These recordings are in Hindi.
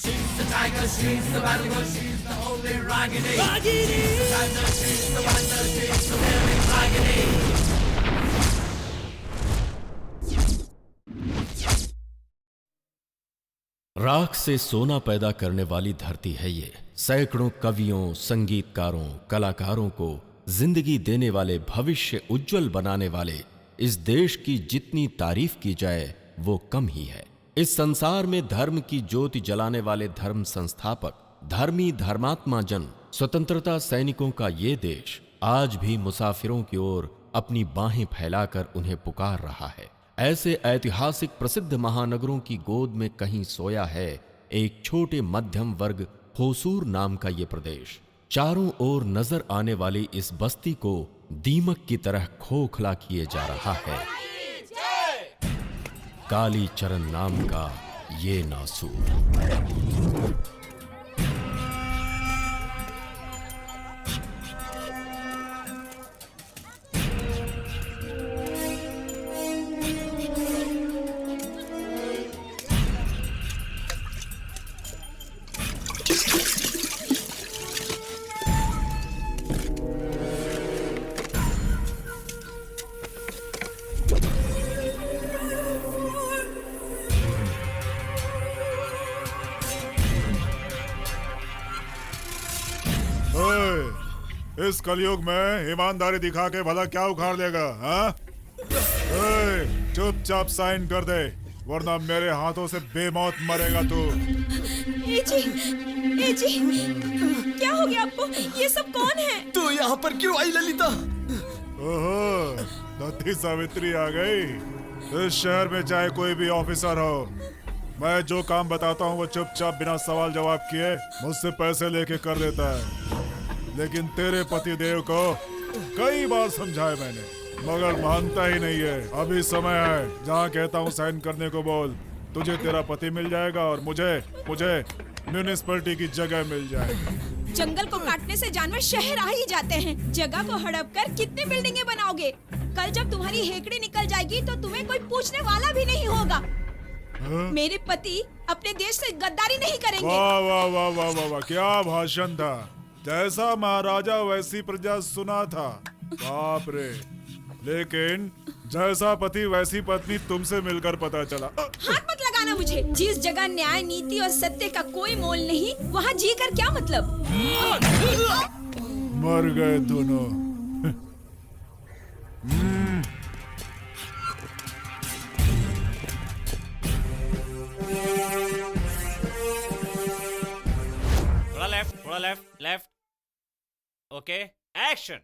She's the tiger, she's the battle, she's the holy Ragini. Ragini! She's the tiger, she's the wonder, she's the very Ragini. राख से सोना पैदा करने वाली धरती है ये। सैकड़ों कवियों, संगीतकारों, कलाकारों को जिंदगी देने वाले, भविष्य उज्जवल बनाने वाले इस देश की जितनी तारीफ की जाए वो कम ही है। इस संसार में धर्म की ज्योति जलाने वाले धर्म संस्थापक, धर्मी धर्मात्मा जन, स्वतंत्रता सैनिकों का ये देश आज भी मुसाफिरों की ओर अपनी बाहें फैलाकर उन्हें पुकार रहा है। ऐसे ऐतिहासिक प्रसिद्ध महानगरों की गोद में कहीं सोया है एक छोटे मध्यम वर्ग होसूर नाम का ये प्रदेश। चारों ओर नजर आने वाली इस बस्ती को दीमक की तरह खोखला किए जा रहा है काली चरण नाम का ये नासूर। इस कलयुग में ईमानदारी दिखा के भला क्या उखाड़ लेगा? हाँ? चुपचाप साइन कर दे, वरना मेरे हाथों से बेमौत मरेगा तू। ए जी, क्या हो गया आपको? ये सब कौन है? तू यहाँ पर क्यों आई ललिता? ओहो, सती सावित्री आ गई। इस शहर में चाहे कोई भी ऑफिसर हो, मैं जो काम बताता हूँ वो चुपचाप बिना सवाल जवाब किए मुझसे पैसे लेके कर देता है। लेकिन तेरे पति देव को कई बार समझाया मैंने, मगर मानता ही नहीं है। अभी समय है, जहाँ कहता हूँ साइन करने को बोल। तुझे तेरा पति मिल जाएगा और मुझे म्यूनिसिपैलिटी की जगह मिल जाएगी। जंगल को काटने से जानवर शहर आ ही जाते हैं। जगह को हड़प कर कितनी बिल्डिंगें बनाओगे? कल जब तुम्हारी हेकड़ी निकल जाएगी तो तुम्हें कोई पूछने वाला भी नहीं होगा। मेरे पति अपने देश से गद्दारी नहीं करेंगे। वाह वाह वाह वाह वाह वाह, क्या भाषण था। जैसा महाराजा वैसी प्रजा सुना था। बाप रे। लेकिन जैसा पति वैसी पत्नी तुमसे मिलकर पता चला। हाथ मत लगाना मुझे। जिस जगह न्याय, नीति और सत्य का कोई मोल नहीं, वहाँ जी कर क्या मतलब? मर गए दोनों। थोड़ा लेफ्ट। Okay, action.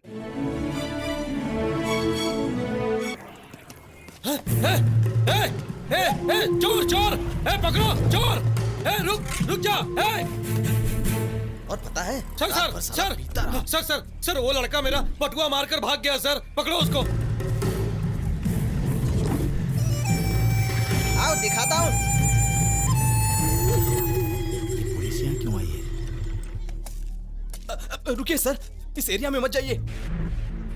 चोर! पकड़ो चोर! रुक जा! और पता है सर, वो लड़का मेरा बटुआ मारकर भाग गया सर। पकड़ो उसको। आओ दिखाता हूँ। पुलिस यहाँ क्यों आई है? रुकिए सर, इस एरिया में मत जाइए।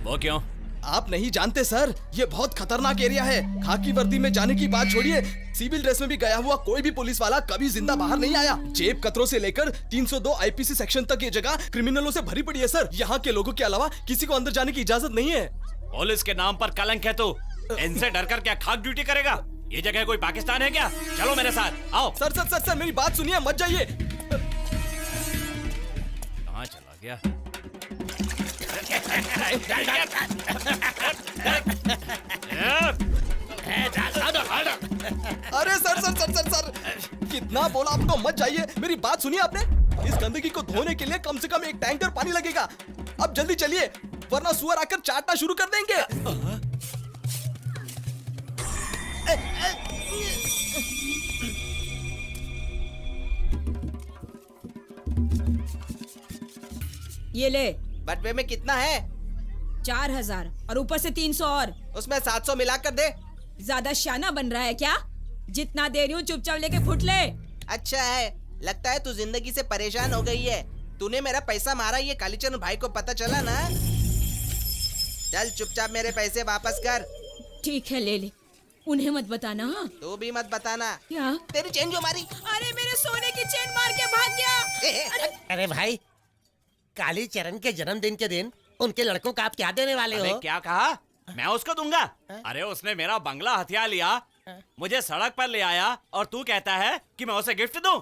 वो क्यों? आप नहीं जानते सर, ये बहुत खतरनाक एरिया है। खाकी वर्दी में जाने की बात छोड़िए, सिविल ड्रेस में भी गया हुआ कोई भी पुलिस वाला कभी जिंदा बाहर नहीं आया। जेब कतरों से लेकर 302 आईपीसी सेक्शन तक ये जगह क्रिमिनलों से भरी पड़ी है सर। यहाँ के लोगों के अलावा किसी को अंदर जाने की इजाजत नहीं है। पुलिस के नाम पर कलंक है तू। इनसे डरकर क्या खाक ड्यूटी करेगा? ये जगह कोई पाकिस्तान है क्या? चलो मेरे साथ आओ। सर मेरी बात सुनिए, मत जाइए। कहाँ चला गया? अरे सर, कितना बोला आपको मत जाइए। मेरी बात सुनिए आपने। इस गंदगी को धोने के लिए कम से कम एक टैंकर पानी लगेगा। अब जल्दी चलिए, वरना सुअर आकर चाटना शुरू कर देंगे। ये ले। बटवे में कितना है? 4000 और ऊपर से 300 और। उसमें 700 मिला कर दे। ज्यादा शाना बन रहा है क्या? जितना दे रही हूँ चुपचाप लेके फुट ले। अच्छा है, लगता है तू जिंदगी से परेशान हो गई है। तूने मेरा पैसा मारा, ये कालीचरण भाई को पता चला ना? चल चुपचाप मेरे पैसे वापस कर। ठीक है, ले ले। उन्हें मत बताना। हाँ? तू भी मत बताना। क्या? तेरी चेन जो मारी। अरे मेरे सोने की चेन मार अरे भाई, कालीचरण के जन्मदिन के दिन उनके लड़कों का आप क्या देने वाले अरे हो? क्या कहा? मैं उसको दूंगा? अरे उसने मेरा बंगला हथिया लिया, मुझे सड़क पर ले आया और तू कहता है कि मैं उसे गिफ्ट दूं?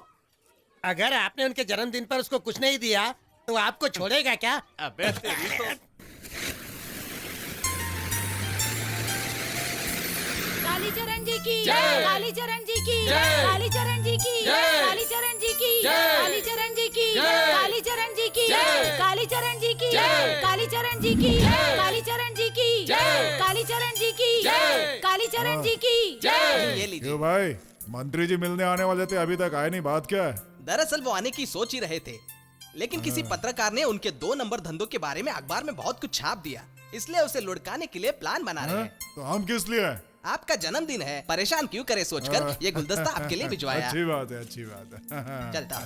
अगर आपने उनके जन्मदिन पर उसको कुछ नहीं दिया तो आपको छोड़ेगा क्या? अबे तेरी तो। कालीचरण जी की कालीचरण जी की कालीचरण जी की कालीचरण जी की कालीचरण जी की कालीचरण जी की कालीचरण जी की कालीचरण जी की कालीचरण जी की कालीचरण जी की कालीचरण जी की ये लीजिए। क्यों भाई, मंत्री जी मिलने आने वाले थे, अभी तक आए नहीं, बात क्या है? दरअसल वो आने की सोच ही रहे थे, लेकिन किसी पत्रकार ने उनके 2 नंबर धंधों के बारे में अखबार में बहुत कुछ छाप दिया, इसलिए उसे लुढ़काने के लिए प्लान बना रहे हैं। तो हम किस लिए हैं? आपका जन्मदिन है, परेशान क्यों करे सोचकर ये गुलदस्ता आपके लिए भिजवाया। अच्छी बात है, अच्छी बात है। चलता हूं।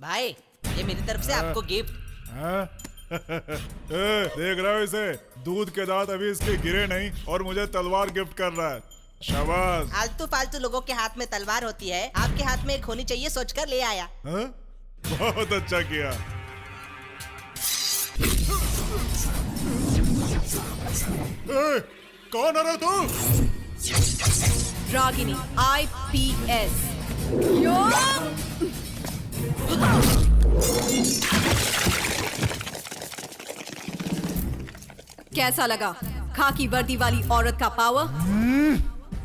भाई, ये मेरी तरफ से आपको गिफ्ट। हाँ? देख रहा हो इसे, दूध के दांत अभी इसके गिरे नहीं और मुझे तलवार गिफ्ट कर रहा है। शाबाश। आलतू फालतू लोगों के हाथ में तलवार होती है, आपके हाथ में एक होनी चाहिए सोचकर ले आया। हाँ? बहुत अच्छा किया। कौन है रे तू? रागिनी IPS। कैसा लगा खाकी वर्दी वाली औरत का पावर?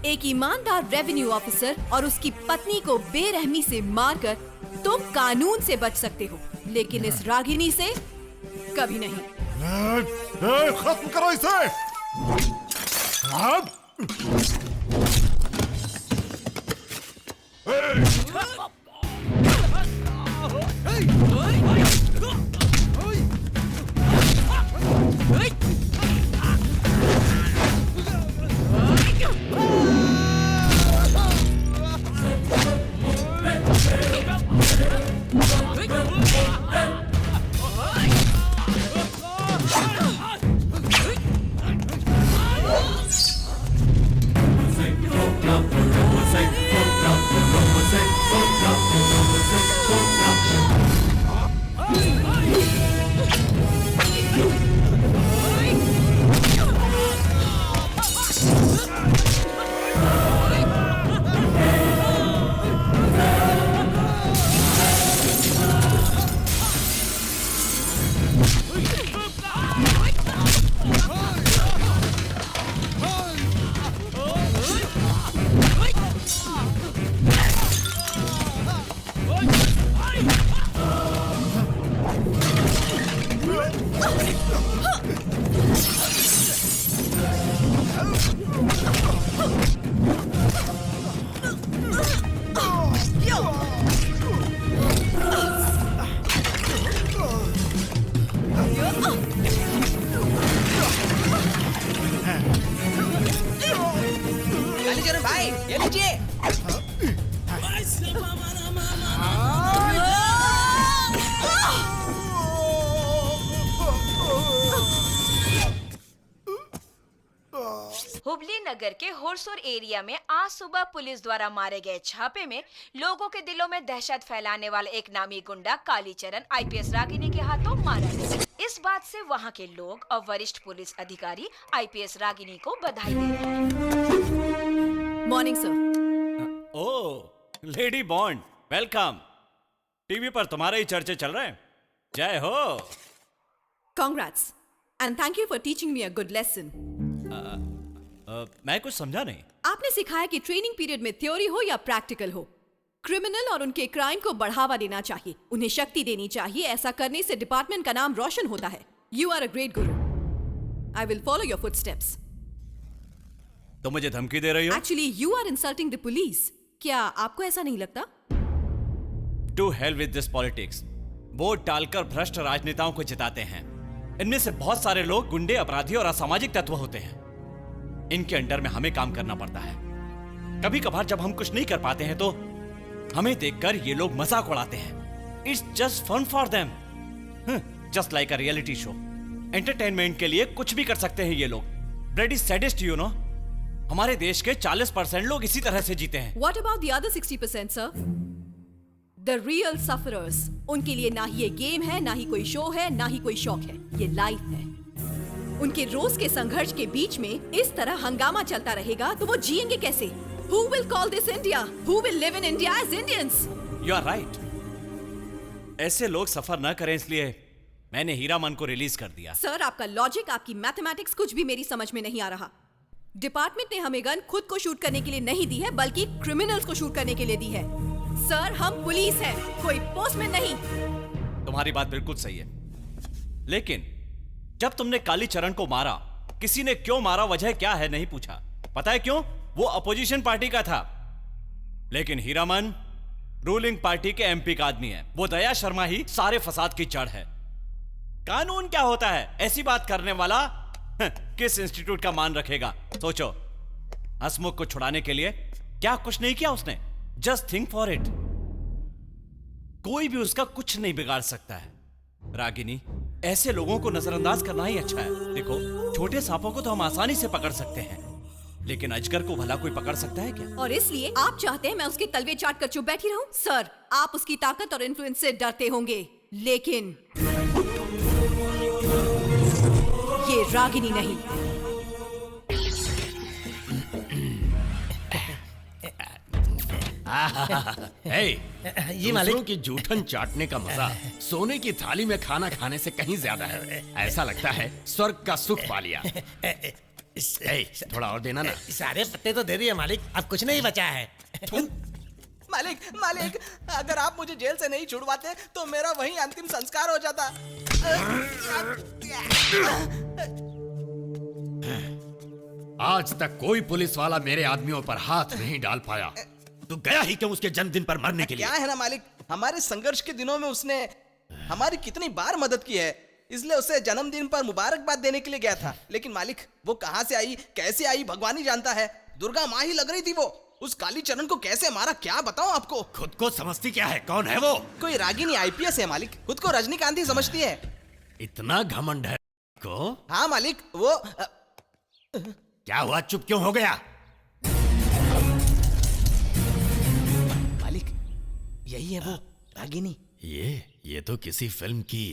एक ईमानदार रेवेन्यू ऑफिसर और उसकी पत्नी को बेरहमी से मारकर तुम कानून से बच सकते हो, लेकिन इस रागिनी से कभी नहीं। खत्म करो इसे। अब कालीचरण भाई, ये लीजिए। हुबली नगर के होरसोर एरिया में आज सुबह पुलिस द्वारा मारे गए छापे में लोगों के दिलों में दहशत फैलाने वाला एक नामी गुंडा कालीचरण IPS रागिनी के हाथों मारा गया। इस बात से वहां के लोग और वरिष्ठ पुलिस अधिकारी IPS रागिनी को बधाई दे रहे हैं। Morning sir. Oh, lady Bond, welcome. TV पर तुम्हारे ही चर्चे चल रहे हैं। जय हो। Congrats and thank you for teaching me a good lesson. मैं कुछ समझा नहीं। आपने सिखाया कि ट्रेनिंग पीरियड में थ्योरी हो या प्रैक्टिकल हो, क्रिमिनल और उनके क्राइम को बढ़ावा देना चाहिए, उन्हें शक्ति देनी चाहिए। ऐसा करने से डिपार्टमेंट का नाम रोशन होता है। You are a great guru. I will follow your footsteps. तो मुझे धमकी दे रही हो? Actually you are insulting the police. क्या आपको ऐसा नहीं लगता? To hell with this politics. Vote डालकर भ्रष्ट राजनेताओं को जिताते हैं। इनमें से बहुत सारे लोग गुंडे, अपराधी और असामाजिक तत्व होते हैं। इनके अंडर में हमें काम करना पड़ता है। कभी कभार जब हम कुछ नहीं कर पाते हैं तो हमें देखकर ये लोग मजाक उड़ाते हैं। It's just fun for them, just like a reality show. Entertainment के लिए कुछ भी कर सकते हैं ये लोग। Bloody sadist, you know. हमारे देश के 40% लोग इसी तरह से जीते हैं। What about the other 60%, sir? The real sufferers, उनके लिए ना ही ये गेम है, ना ही कोई शो है, ना ही कोई शौक है, ये लाइफ है। उनके रोज के संघर्ष के बीच में इस तरह हंगामा चलता रहेगा तो वो जिएंगे कैसे? Who will call this India? Who will live in India as Indians? You are right. ऐसे लोग सफर न करें इसलिए मैंने हीरामन को रिलीज कर दिया। सर, आपका लॉजिक, आपकी मैथमेटिक्स कुछ भी मेरी समझ में नहीं आ रहा। डिपार्टमेंट ने हमें गन खुद को शूट करने के लिए नहीं दी है, बल्कि क्रिमिनल्स को शूट करने के लिए दी है। सर, हम पुलिस हैं, कोई पोस्टमैन नहीं। तुम्हारी बात बिल्कुल सही है, लेकिन जब तुमने कालीचरण को मारा, किसी ने क्यों मारा, वजह क्या है नहीं पूछा। पता है क्यों? वो अपोजिशन पार्टी का था। लेकिन हीरामन रूलिंग पार्टी के एमपी का आदमी है। वो दया शर्मा ही सारे फसाद की जड़ है। कानून क्या होता है, ऐसी बात करने वाला किस इंस्टीट्यूट का मान रखेगा? सोचो, हसमुख को छुड़ाने के लिए क्या कुछ नहीं किया उसने। Just think for it. कोई भी उसका कुछ नहीं बिगाड़ सकता है। रागिनी, ऐसे लोगों को नजरअंदाज करना ही अच्छा है। देखो, छोटे सांपों को तो हम आसानी से पकड़ सकते हैं, लेकिन अजगर को भला कोई पकड़ सकता है क्या? और इसलिए आप चाहते हैं मैं उसके तलवे चाट कर चुप बैठी रहूं? सर, आप उसकी ताकत और इन्फ्लुएंस से डरते होंगे, लेकिन ये रागिनी नहीं। जी मालिक। दूसरों की जूठन चाटने का मजा सोने की थाली में खाना खाने से कहीं ज्यादा है। ऐसा लगता है स्वर्ग का सुख पा लिया। थोड़ा और देना ना। सारे पत्ते तो दे दिए मालिक, अब कुछ नहीं बचा है। मालिक, मालिक, अगर आप मुझे जेल से नहीं छुड़वाते तो मेरा वहीं अंतिम संस्कार हो जाता। आज तक कोई पुलिस वाला मेरे आदमियों पर हाथ नहीं डाल पाया। तू गया ही क्यों उसके जन्मदिन पर मरने के लिए? क्या है ना मालिक, हमारे संघर्ष के दिनों में उसने हमारी कितनी बार मदद की है, इसलिए उसे जन्मदिन पर मुबारकबाद देने के लिए गया था। लेकिन मालिक, वो कहां से आई, कैसे आई, भगवान ही जानता है। दुर्गा माँ ही लग रही थी वो। उस कालीचरण को कैसे मारा, क्या बताऊं आपको। खुद को समझती क्या है? कौन है वो? कोई रागिनी आईपीएस है मालिक, खुद को रजनीकांत ही समझती है। इतना घमंड है को? हाँ मालिक, वो क्या हुआ, चुप क्यों हो गया? मालिक, यही है वो रागिनी। ये तो किसी फिल्म की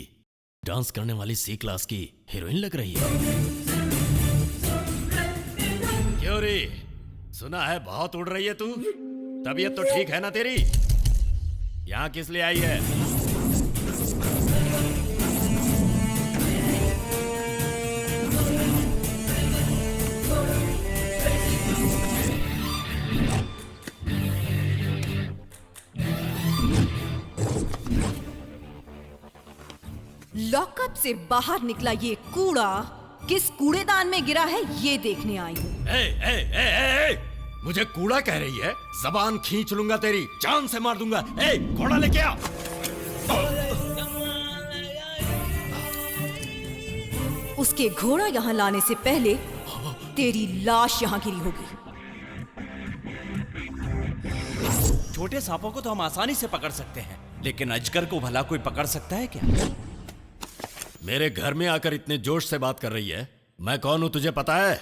डांस करने वाली सी क्लास की हीरोइन लग रही है। क्यों रे, सुना है बहुत उड़ रही है तू? तबीयत तो ठीक है ना तेरी? यहाँ किस लिए आई है? लॉकअप से बाहर निकला ये कूड़ा किस कूड़ेदान में गिरा है, ये देखने आई हूँ। मुझे कूड़ा कह रही है? जबान खींच लूंगा तेरी, जान से मार दूंगा। घोड़ा लेके आ। उसके घोड़ा यहाँ लाने से पहले तेरी लाश यहाँ गिरी होगी। छोटे सांपों को तो हम आसानी से पकड़ सकते हैं, लेकिन अजगर को भला कोई पकड़ सकता है क्या? मेरे घर में आकर इतने जोश से बात कर रही है। मैं कौन हूं तुझे पता है?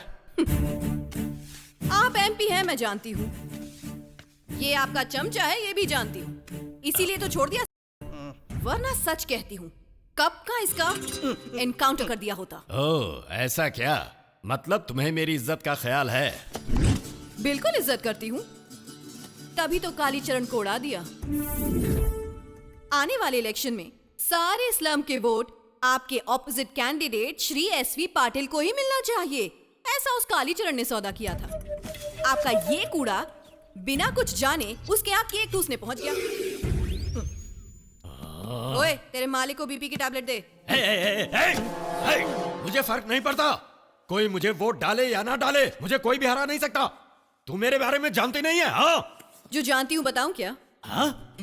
आप एमपी हैं, मैं जानती हूँ। ये आपका चमचा है, ये भी जानती हूँ। इसीलिए तो छोड़ दिया, वरना सच कहती हूँ कब का इसका एनकाउंटर कर दिया होता। ओह, ऐसा क्या? मतलब तुम्हें मेरी इज्जत का ख्याल है? बिल्कुल इज्जत करती हूँ, तभी तो कालीचरण को उड़ा दिया। आने वाले इलेक्शन में सारे स्लम के वोट आपके opposite candidate Shri SV Patil को ही मिलना चाहिए, ऐसा उस कालीचरण ने सौदा किया था। आपका ये कूड़ा बिना कुछ जाने उसके आप केक ठूसने पहुंच गया। ओए, तेरे मालिक को बीपी की टैबलेट दे। मुझे फर्क नहीं पड़ता, कोई मुझे वोट डाले या ना डाले, मुझे कोई भी हरा नहीं सकता। तू मेरे बारे में जानती नहीं है? हाँ, जो जानती हूँ बताऊं क्या? हाँ?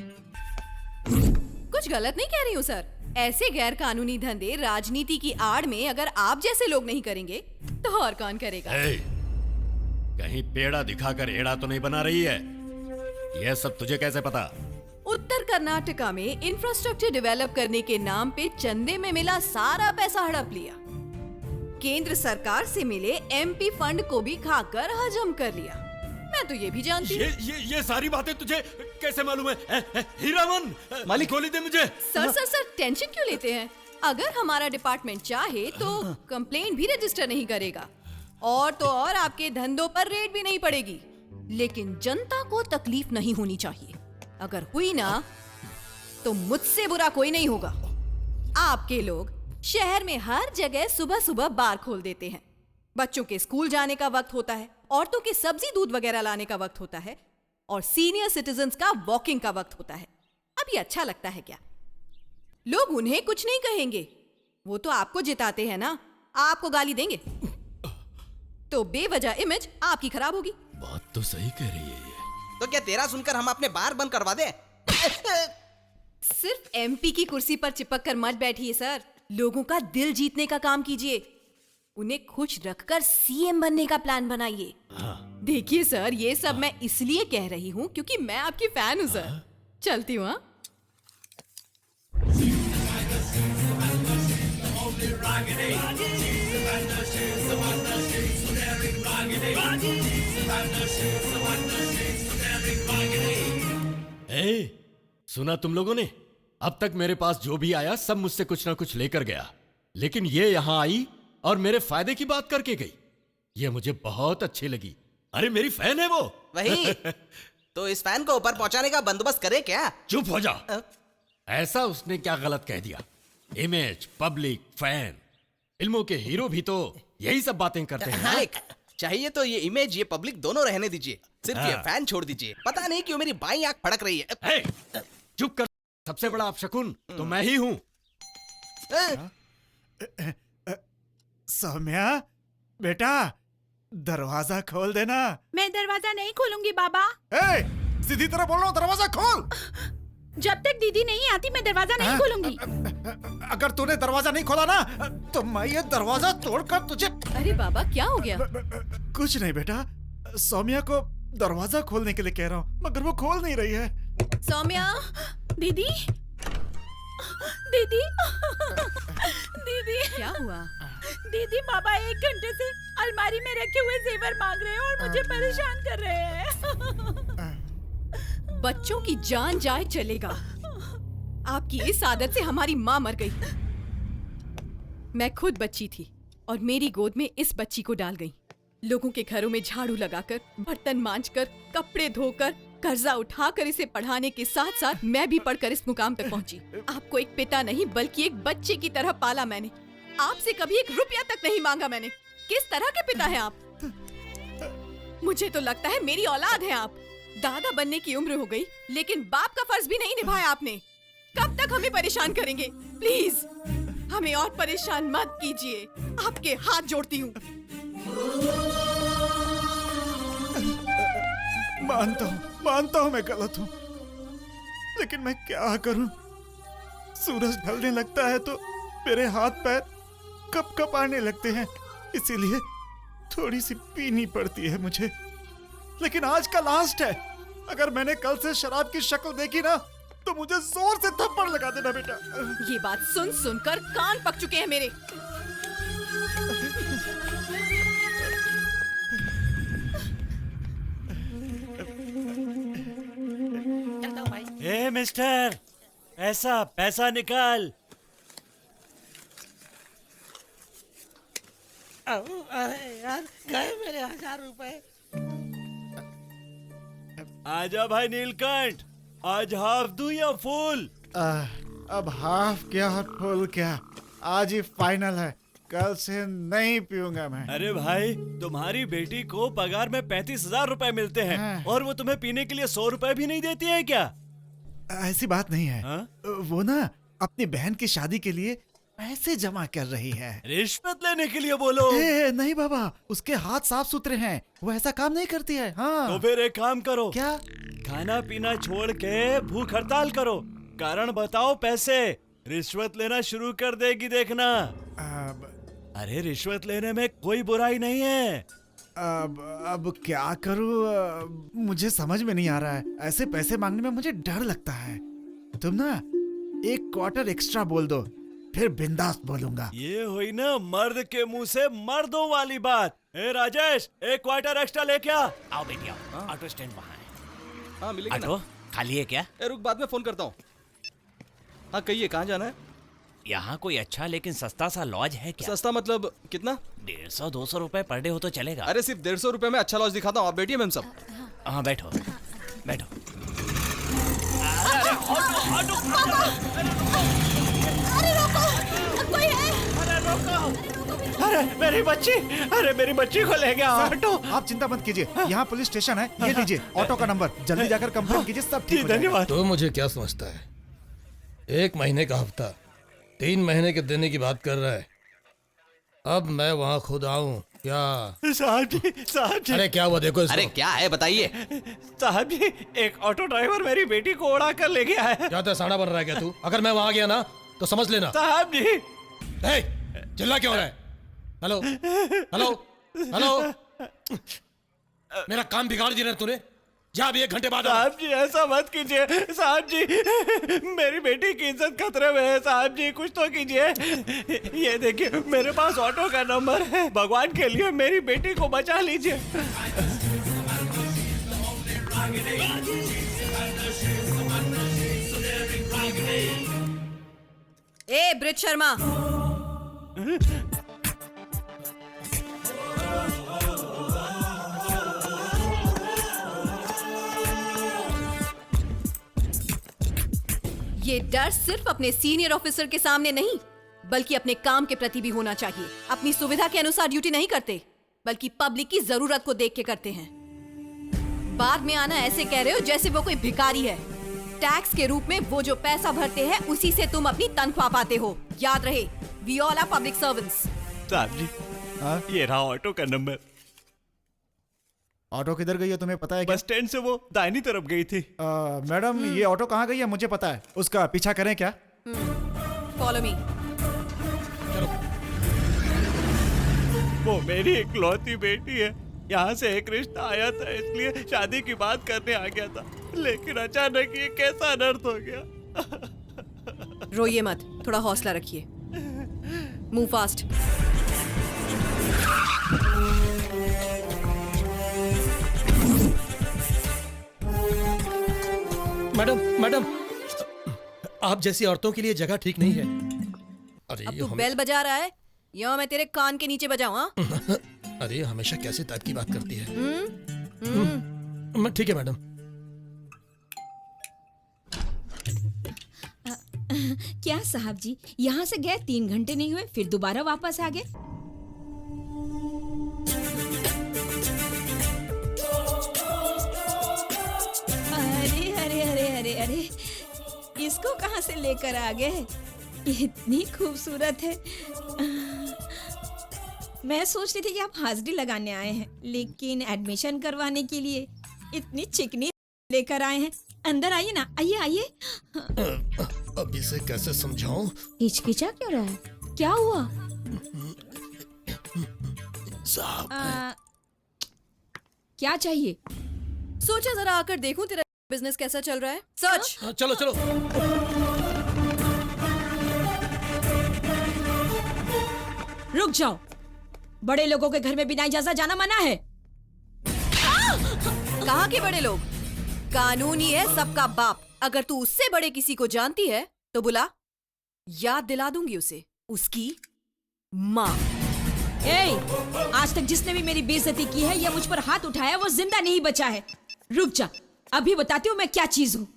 कुछ गलत नहीं कह रही हूँ सर। ऐसे गैर कानूनी धंधे राजनीति की आड़ में अगर आप जैसे लोग नहीं करेंगे तो और कौन करेगा? कहीं पेड़ा दिखाकर एड़ा तो नहीं बना रही है? यह सब तुझे कैसे पता? उत्तर कर्नाटका में इंफ्रास्ट्रक्चर डेवलप करने के नाम पे चंदे में मिला सारा पैसा हड़प लिया। केंद्र सरकार से मिले एमपी फंड को भी खाकर हजम कर लिया। मैं तो ये भी जानती हूँ। ये सारी बातें तुझे कैसे मालूम है? हीरामन, मालिक। गोली दे मुझे। सर टेंशन क्यों लेते हैं? अगर हमारा डिपार्टमेंट चाहे तो कंप्लेंट भी रजिस्टर नहीं करेगा और तो और आपके धंधों पर रेड भी नहीं पड़ेगी, लेकिन जनता को तकलीफ नहीं होनी चाहिए। अगर हुई ना तो मुझसे बुरा कोई नहीं होगा। आपके लोग शहर में हर जगह सुबह सुबह बार खोल देते हैं। बच्चों के स्कूल जाने का वक्त होता है, औरतों के सब्जी दूध वगैरह लाने का वक्त होता है और सीनियर सिटीजन्स का वॉकिंग का वक्त होता है। अब ये अच्छा लगता है क्या? लोग उन्हें कुछ नहीं कहेंगे, वो तो आपको जिताते हैं ना, आपको गाली देंगे तो बेवजह इमेज आपकी खराब होगी। बात तो सही कह रही है ये। तो क्या तेरा सुनकर हम अपने बार बंद करवा दे? सिर्फ एमपी की कुर्सी पर चिपक कर मत बैठिए सर, लोगों का दिल जीतने का काम कीजिए। उन्हें खुश रखकर सीएम बनने का प्लान बनाइए। देखिए सर, ये सब मैं इसलिए कह रही हूँ क्योंकि मैं आपकी फैन हूँ सर। चलती हूँ। हाँ? ए, सुना तुम लोगों ने? अब तक मेरे पास जो भी आया सब मुझसे कुछ ना कुछ लेकर गया, लेकिन ये यहां आई और मेरे फायदे की बात करके गई। ये मुझे बहुत अच्छी लगी। अरे मेरी फैन है वो। वही तो इस फैन को ऊपर पहुंचाने का बंदोबस्त करे क्या? चुप हो जा। ऐसा उसने क्या गलत कह दिया? इमेज, पब्लिक, फैन, फिल्मों के हीरो भी तो यही सब बातें करते हैं। मालिक, चाहिए तो ये इमेज, ये पब्लिक दोनों रहने दीजिए, सिर्फ ये फैन छोड़ दीजिए। पता नहीं क्यों मेरी बाईं आंख फड़क रही है। ए, चुप कर। सबसे बड़ा अपशकुन तो मैं ही हूं। सौम्या बेटा, दरवाजा खोल देना। मैं दरवाजा नहीं खोलूंगी बाबा। ए, सीधी तरह बोल रहा हूँ, दरवाजा खोल। जब तक दीदी नहीं आती मैं दरवाजा नहीं खोलूंगी। अगर तूने दरवाजा नहीं खोला ना तो मैं ये दरवाजा तोड़कर तुझे। अरे बाबा, क्या हो गया? कुछ नहीं बेटा, सौम्या को दरवाजा खोलने के लिए कह रहा हूँ मगर वो खोल नहीं रही है। सौम्या, दीदी दीदी दीदी क्या हुआ? दीदी, बाबा 1 घंटे से अलमारी में रखे हुए जेवर मांग रहे हैं और मुझे परेशान कर रहे हैं। बच्चों की जान जाए चलेगा। आपकी इस आदत से हमारी माँ मर गई। मैं खुद बच्ची थी और मेरी गोद में इस बच्ची को डाल गई। लोगों के घरों में झाड़ू लगाकर, बर्तन मांजकर, कपड़े धोकर, कर्जा उठाकर इसे पढ़ाने के साथ साथ मैं भी पढ़कर इस मुकाम तक पहुंची। आपको एक पिता नहीं बल्कि एक बच्चे की तरह पाला मैंने। आपसे कभी 1 रुपया तक नहीं मांगा मैंने। किस तरह के पिता हैं आप? मुझे तो लगता है मेरी औलाद हैं आप। दादा बनने की उम्र हो गई लेकिन बाप का फर्ज भी नहीं निभाया आपने। कब तक हमें परेशान करेंगे? प्लीज हमें और परेशान मत कीजिए, आपके हाथ जोड़ती हूँ। मानता हूँ मैं गलत हूँ, लेकिन मैं क्या करूँ? सूरज ढलने लगता है तो मेरे हाथ पैर कपकपाने लगते हैं, इसीलिए थोड़ी सी पीनी पड़ती है मुझे। लेकिन आज का लास्ट है। अगर मैंने कल से शराब की शक्ल देखी ना तो मुझे जोर से थप्पड़ लगा देना बेटा। ये बात सुन सुनकर कान पक चुके हैं मेरे। ए मिस्टर, ऐसा पैसा निकाल। अरे यार, गए मेरे 1000 रुपए। आजा भाई नीलकंठ, आज हाफ दूं या फुल? अब हाफ क्या और फुल क्या, आज ही फाइनल है। कल से नहीं पीऊंगा मैं। अरे भाई, तुम्हारी बेटी को पगार में 35,000 रुपए मिलते हैं और वो तुम्हें पीने के लिए 100 रुपए भी नहीं देती है क्या? ऐसी बात नहीं है। हाँ? वो ना अपनी बहन की शादी के लिए पैसे जमा कर रही है। रिश्वत लेने के लिए बोलो। नहीं बाबा, उसके हाथ साफ सुथरे हैं, वो ऐसा काम नहीं करती है। हाँ। तो फिर एक काम करो। क्या? खाना पीना छोड़ के भूख हड़ताल करो। कारण बताओ, पैसे रिश्वत लेना शुरू कर देगी, देखना। अरे रिश्वत लेने में कोई बुराई नहीं है। अब क्या करूँ, मुझे समझ में नहीं आ रहा है। ऐसे पैसे मांगने में मुझे डर लगता है। तुम ना 1 क्वार्टर एक्स्ट्रा बोल दो, फिर बिंदास बोलूंगा। ये हुई ना मर्द के मुंह से मर्दों वाली बात। ए राजेश, 1 क्वार्टर एक्स्ट्रा लेके आ। आओ बेटी आओ, ऑटो स्टैंड वहाँ है। हाँ मिलेगी ना। ऑटो खाली है क्या? रुक, बाद में फोन करता हूँ। हाँ कहिए, कहाँ जाना है? यहाँ कोई अच्छा लेकिन सस्ता सा लॉज है क्या? सस्ता मतलब कितना? 150-200 रुपए पर डे हो तो चलेगा। अरे सिर्फ 150 रुपए में अच्छा लॉज दिखाता हूँ, आप बैठिए मैम साहब। हाँ बैठो बैठो। अरे रोको, कोई है? अरे मेरी बच्ची, अरे मेरी बच्ची को ले गया ऑटो। आप चिंता मत कीजिए, यहाँ पुलिस स्टेशन है, ये लीजिए ऑटो का नंबर, जल्दी जाकर कंप्लेंट कीजिए, सब ठीक हो जाएगा। धन्यवाद। तो मुझे क्या समझता है? 1 महीने का हफ्ता 3 महीने के देने की बात कर रहा है। अब मैं वहाँ खुद आऊँ क्या? साहब जी। अरे क्या हुआ, देखो इसको। अरे क्या है बताइए। साहब जी, एक ऑटो ड्राइवर मेरी बेटी को उड़ा कर ले गया है। क्या साड़ा बन रहा है क्या तू? अगर मैं वहाँ गया ना तो समझ लेना। साहब जी। हे, चिल्ला क्यों रहा है? हेलो हेलो हेलो, मेरा काम बिगाड़ दिया तूने। जा अभी 1 घंटे बाद। साहब जी ऐसा मत कीजिए साहब जी, मेरी बेटी की इज्जत खतरे में है साहब जी, कुछ तो कीजिए। ये देखिए मेरे पास ऑटो का नंबर है, भगवान के लिए मेरी बेटी को बचा लीजिए। ए ब्रिज शर्मा, ये डर सिर्फ अपने सीनियर ऑफिसर के सामने नहीं बल्कि अपने काम के प्रति भी होना चाहिए। अपनी सुविधा के अनुसार ड्यूटी नहीं करते बल्कि पब्लिक की जरूरत को देख के करते हैं। बाद में आना ऐसे कह रहे हो जैसे वो कोई भिखारी है। टैक्स के रूप में वो जो पैसा भरते हैं उसी से तुम अपनी तनख्वाह पाते हो। याद रहे, we all are public servants. साहब जी, ये रहा ऑटो का नंबर। ऑटो किधर गई है तुम्हें पता है क्या? बस स्टैंड से वो दाहिनी तरफ गई थी। मैडम ये ऑटो कहाँ गई है मुझे पता है, उसका पीछा करें क्या? Follow me. वो मेरी इकलौती बेटी है, यहाँ से एक रिश्ता आया था इसलिए शादी की बात करने आ गया था, लेकिन अचानक ये कैसा अनर्थ हो गया। रोइए मत, थोड़ा हौसला रखिए। Move fast. मैडम, आप जैसी औरतों के लिए जगह ठीक नहीं है। अरे अब तू बेल बजा रहा है या मैं तेरे कान के नीचे बजाऊं? हाँ? अरे हमेशा कैसे टाइप की बात करती है। ठीक है मैडम। क्या साहब जी, यहाँ से गए 3 घंटे नहीं हुए फिर दोबारा वापस आ गए? अरे अरे अरे अरे अरे, इसको कहाँ से लेकर आ गए? इतनी खूबसूरत है। मैं सोच रही थी कि आप हाजिरी लगाने आए हैं, लेकिन एडमिशन करवाने के लिए इतनी चिकनी लेकर आए हैं। अंदर आइए ना, आइए आइए। अब इसे कैसे समझाऊं? हिचकिचा क्यों रहा है? क्या हुआ? साहब क्या चाहिए? सोचा जरा आकर देखूं तेरा बिजनेस कैसा चल रहा है। सच। चलो चलो। रुक जाओ, बड़े लोगों के घर में बिना इजाजत जाना मना है। कहाँ के बड़े लोग? कानून ही है सबका बाप। अगर तू उससे बड़े किसी को जानती है तो बुला, याद दिला दूंगी उसे उसकी माँ। आज तक जिसने भी मेरी बेइज्जती की है या मुझ पर हाथ उठाया वो जिंदा नहीं बचा है। रुक जा, अभी बताती हूँ मैं क्या चीज हूँ।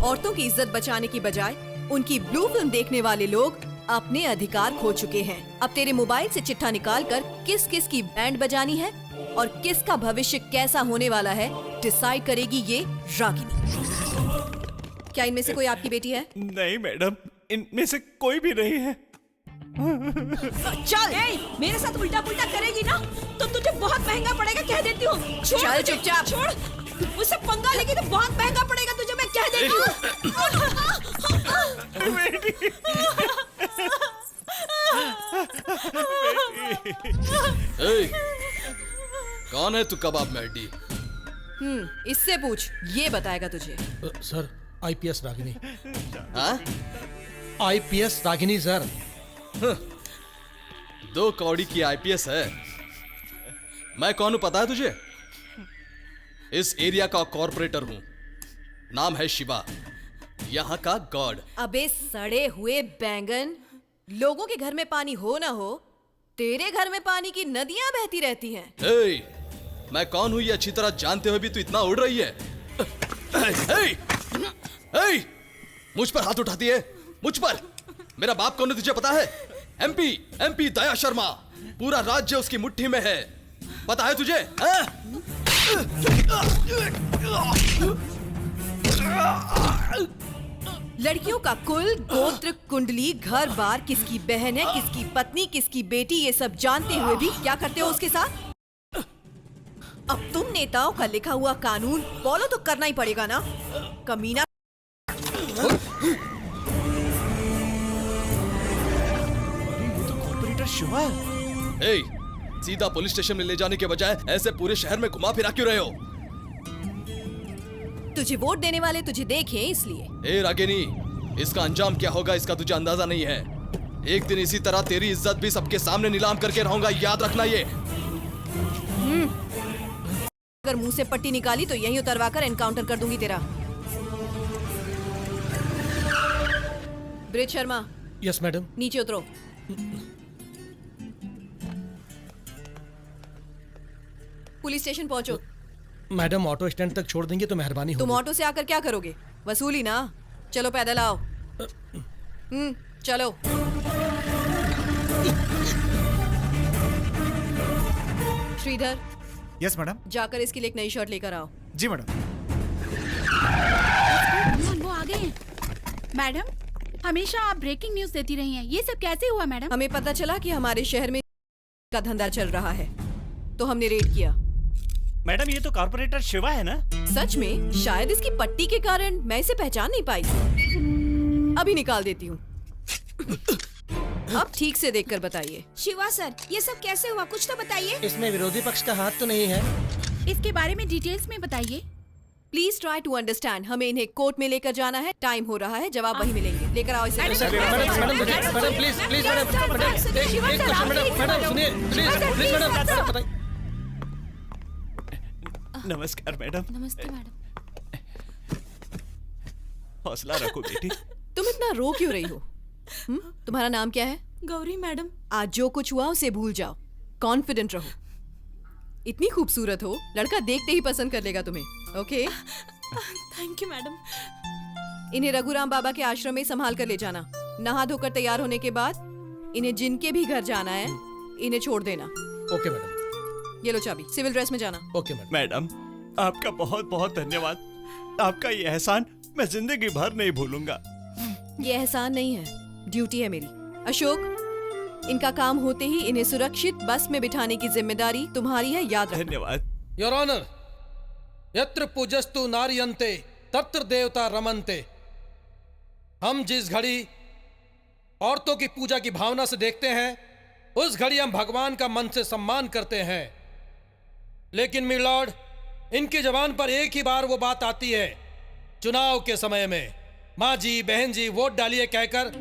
औरतों की इज्जत बचाने की बजाय उनकी ब्लू फिल्म देखने वाले लोग अपने अधिकार खो चुके हैं। अब तेरे मोबाइल से चिट्ठा निकालकर किस किस की बैंड बजानी है और किसका भविष्य कैसा होने वाला है डिसाइड करेगी ये रागिनी। क्या इनमें से कोई आपकी बेटी है? नहीं मैडम, इनमें से कोई भी नहीं है। चल, मेरे साथ उल्टा पुल्टा करेगी ना तो तुझे बहुत महंगा पड़ेगा, कह देती हूँ। चल चुपचाप। छोड़, मुझसे पंगा लेगी तो बहुत महंगा पड़ेगा तुझे, मैं कह देती हूँ। कौन है तू कबाब में हड्डी? इससे पूछ, ये बताएगा तुझे। Sir, IPS Ragini. हाँ? IPS Ragini sir. 2 कौड़ी की आईपीएस है। मैं कौन हूं पता है तुझे? इस एरिया का कॉर्पोरेटर हूँ। नाम है शिवा, यहाँ का गॉड। अबे सड़े हुए बैंगन, लोगों के घर में पानी हो ना हो, तेरे घर में पानी की नदियां बहती रहती हैं। ए, मैं कौन हूँ ये अच्छी तरह जानते हुए भी तू इतना उड़ रही है? मुझ पर हाथ उठाती है, मुझ पर। मेरा बाप कौन है तुझे पता है? एमपी दया शर्मा। पूरा राज्य उसकी मुट्ठी में है, पता है तुझे? लड़कियों का कुल, गोत्र, कुंडली, घर बार, किसकी बहन है, किसकी पत्नी, किसकी बेटी, ये सब जानते हुए भी क्या करते हो उसके साथ? अब तुम नेताओं का लिखा हुआ कानून फॉलो तो करना ही पड़ेगा ना, कमीना। शिवा, सीधा पुलिस स्टेशन में ले जाने के बजाय ऐसे पूरे शहर में घुमा फिरा क्यों रहे हो? तुझे वोट देने वाले तुझे देखें इसलिए। ए रागिनी, इसका अंजाम क्या होगा इसका तुझे अंदाजा नहीं है। एक दिन इसी तरह तेरी इज्जत भी सबके सामने नीलाम करके रहूंगा, याद रखना ये। अगर मुंह से पट्टी निकाली तो यहीं उतरवा कर एनकाउंटर कर दूंगी तेरा। ब्रिज शर्मा। Yes madam. नीचे उतरो। पुलिस स्टेशन पहुंचो। मैडम ऑटो स्टैंड तक छोड़ देंगे तो मेहरबानी होगी। तुम ऑटो से आकर क्या करोगे? वसूली ना। चलो पैदल आओ। चलो। श्रीधर। Yes madam. जाकर इसके लिए एक नई शर्ट लेकर आओ। जी मैडम। वो आ गए हैं। मैडम, हमेशा आप ब्रेकिंग न्यूज देती रही हैं, ये सब कैसे हुआ मैडम? हमें पता चला कि हमारे शहर में का धंधा चल रहा है, तो हमने रेड किया। मैडम, ये तो कॉर्पोरेटर शिवा है ना? सच में? शायद इसकी पट्टी के कारण मैं इसे पहचान नहीं पाई। अभी निकाल देती हूँ। अब ठीक से देखकर बताइए। शिवा सर, ये सब कैसे हुआ, कुछ तो बताइए। इसमें विरोधी पक्ष का हाथ तो नहीं है? इसके बारे में डिटेल्स में बताइए। Please try to understand. हमें इन्हें कोर्ट में लेकर जाना है, टाइम हो रहा है, जवाब वहीं मिलेंगे। लेकर आओ इसे। Madam please madam. नमस्कार मैडम। नमस्ते मैडम। हौसला रखो बेटी। तुम इतना रो क्यों रही हो? तुम्हारा नाम क्या है? गौरी मैडम। आज जो कुछ हुआ उसे भूल जाओ, कॉन्फिडेंट रहो। इतनी खूबसूरत हो, लड़का देखते ही पसंद कर लेगा तुम्हें। ओके? Thank you madam. इन्हें रघुराम बाबा के आश्रम में संभाल कर ले जाना। नहा धोकर तैयार होने के बाद इन्हें जिनके भी घर जाना है, इन्हें छोड़ देना। Okay madam. ये लो चाबी, सिविल ड्रेस में जाना। ओके मैडम, आपका बहुत बहुत धन्यवाद। आपका ये एहसान मैं जिंदगी भर नहीं भूलूंगा। ये एहसान नहीं है, ड्यूटी है मेरी। अशोक, इनका काम होते ही इन्हें सुरक्षित बस में बिठाने की जिम्मेदारी तुम्हारी है, याद रखना। धन्यवाद। योर ऑनर, यत्र पूजस्तु नार्यन्ते तत्र देवता रमन्ते। हम जिस घड़ी औरतों की पूजा की भावना से देखते हैं, उस घड़ी हम भगवान का मन से सम्मान करते हैं। लेकिन मिलॉर्ड, इनकी जबान पर एक ही बार वो बात आती है, चुनाव के समय में माँ जी, बहन जी, वोट डालिए कहकर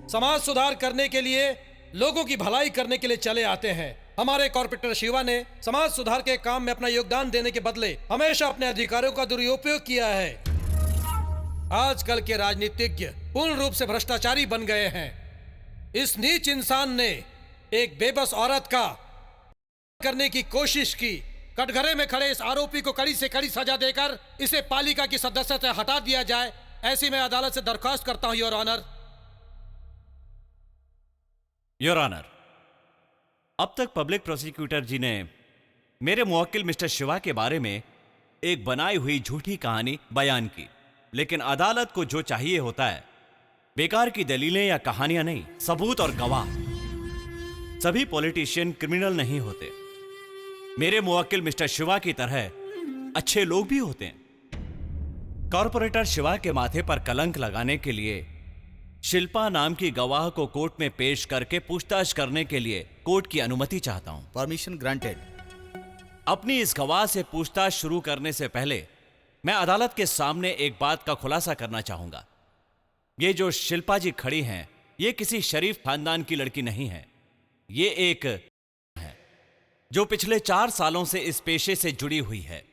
समाज सुधार करने के लिए, लोगों की भलाई करने के लिए चले आते हैं। हमारे कॉर्पोरेटर शिवा ने समाज सुधार के काम में अपना योगदान देने के बदले हमेशा अपने अधिकारों का दुरुपयोग किया है। आजकल के राजनीतिज्ञ पूर्ण रूप से भ्रष्टाचारी बन गए हैं। इस नीच इंसान ने एक बेबस औरत का करने की कोशिश की। कटघरे में खड़े इस आरोपी को कड़ी से कड़ी सजा देकर इसे पालिका की सदस्यता से हटा दिया जाए, ऐसी मैं अदालत से दरख्वास्त करता हूं योर ऑनर। योर ऑनर, अब तक पब्लिक प्रोसिक्यूटर जी ने मेरे मुवक्किल मिस्टर शिवा के बारे में एक बनाई हुई झूठी कहानी बयान की, लेकिन अदालत को जो चाहिए होता है, बेकार की दलीलें या कहानियां नहीं, सबूत और गवाह। सभी पॉलिटिशियन क्रिमिनल नहीं होते। मेरे मुवक्किल मिस्टर शिवा की तरह अच्छे लोग भी होते हैं। कॉर्पोरेटर शिवा के माथे पर कलंक लगाने के लिए शिल्पा नाम की गवाह को कोर्ट में पेश करके पूछताछ करने के लिए कोर्ट की अनुमति चाहता हूं। Permission granted. अपनी इस गवाह से पूछताछ शुरू करने से पहले मैं अदालत के सामने एक बात का खुलासा करना चाहूंगा। ये जो शिल्पा जी खड़ी हैं, ये किसी शरीफ खानदान की लड़की नहीं है। ये एक है जो पिछले 4 सालों से इस पेशे से जुड़ी हुई है।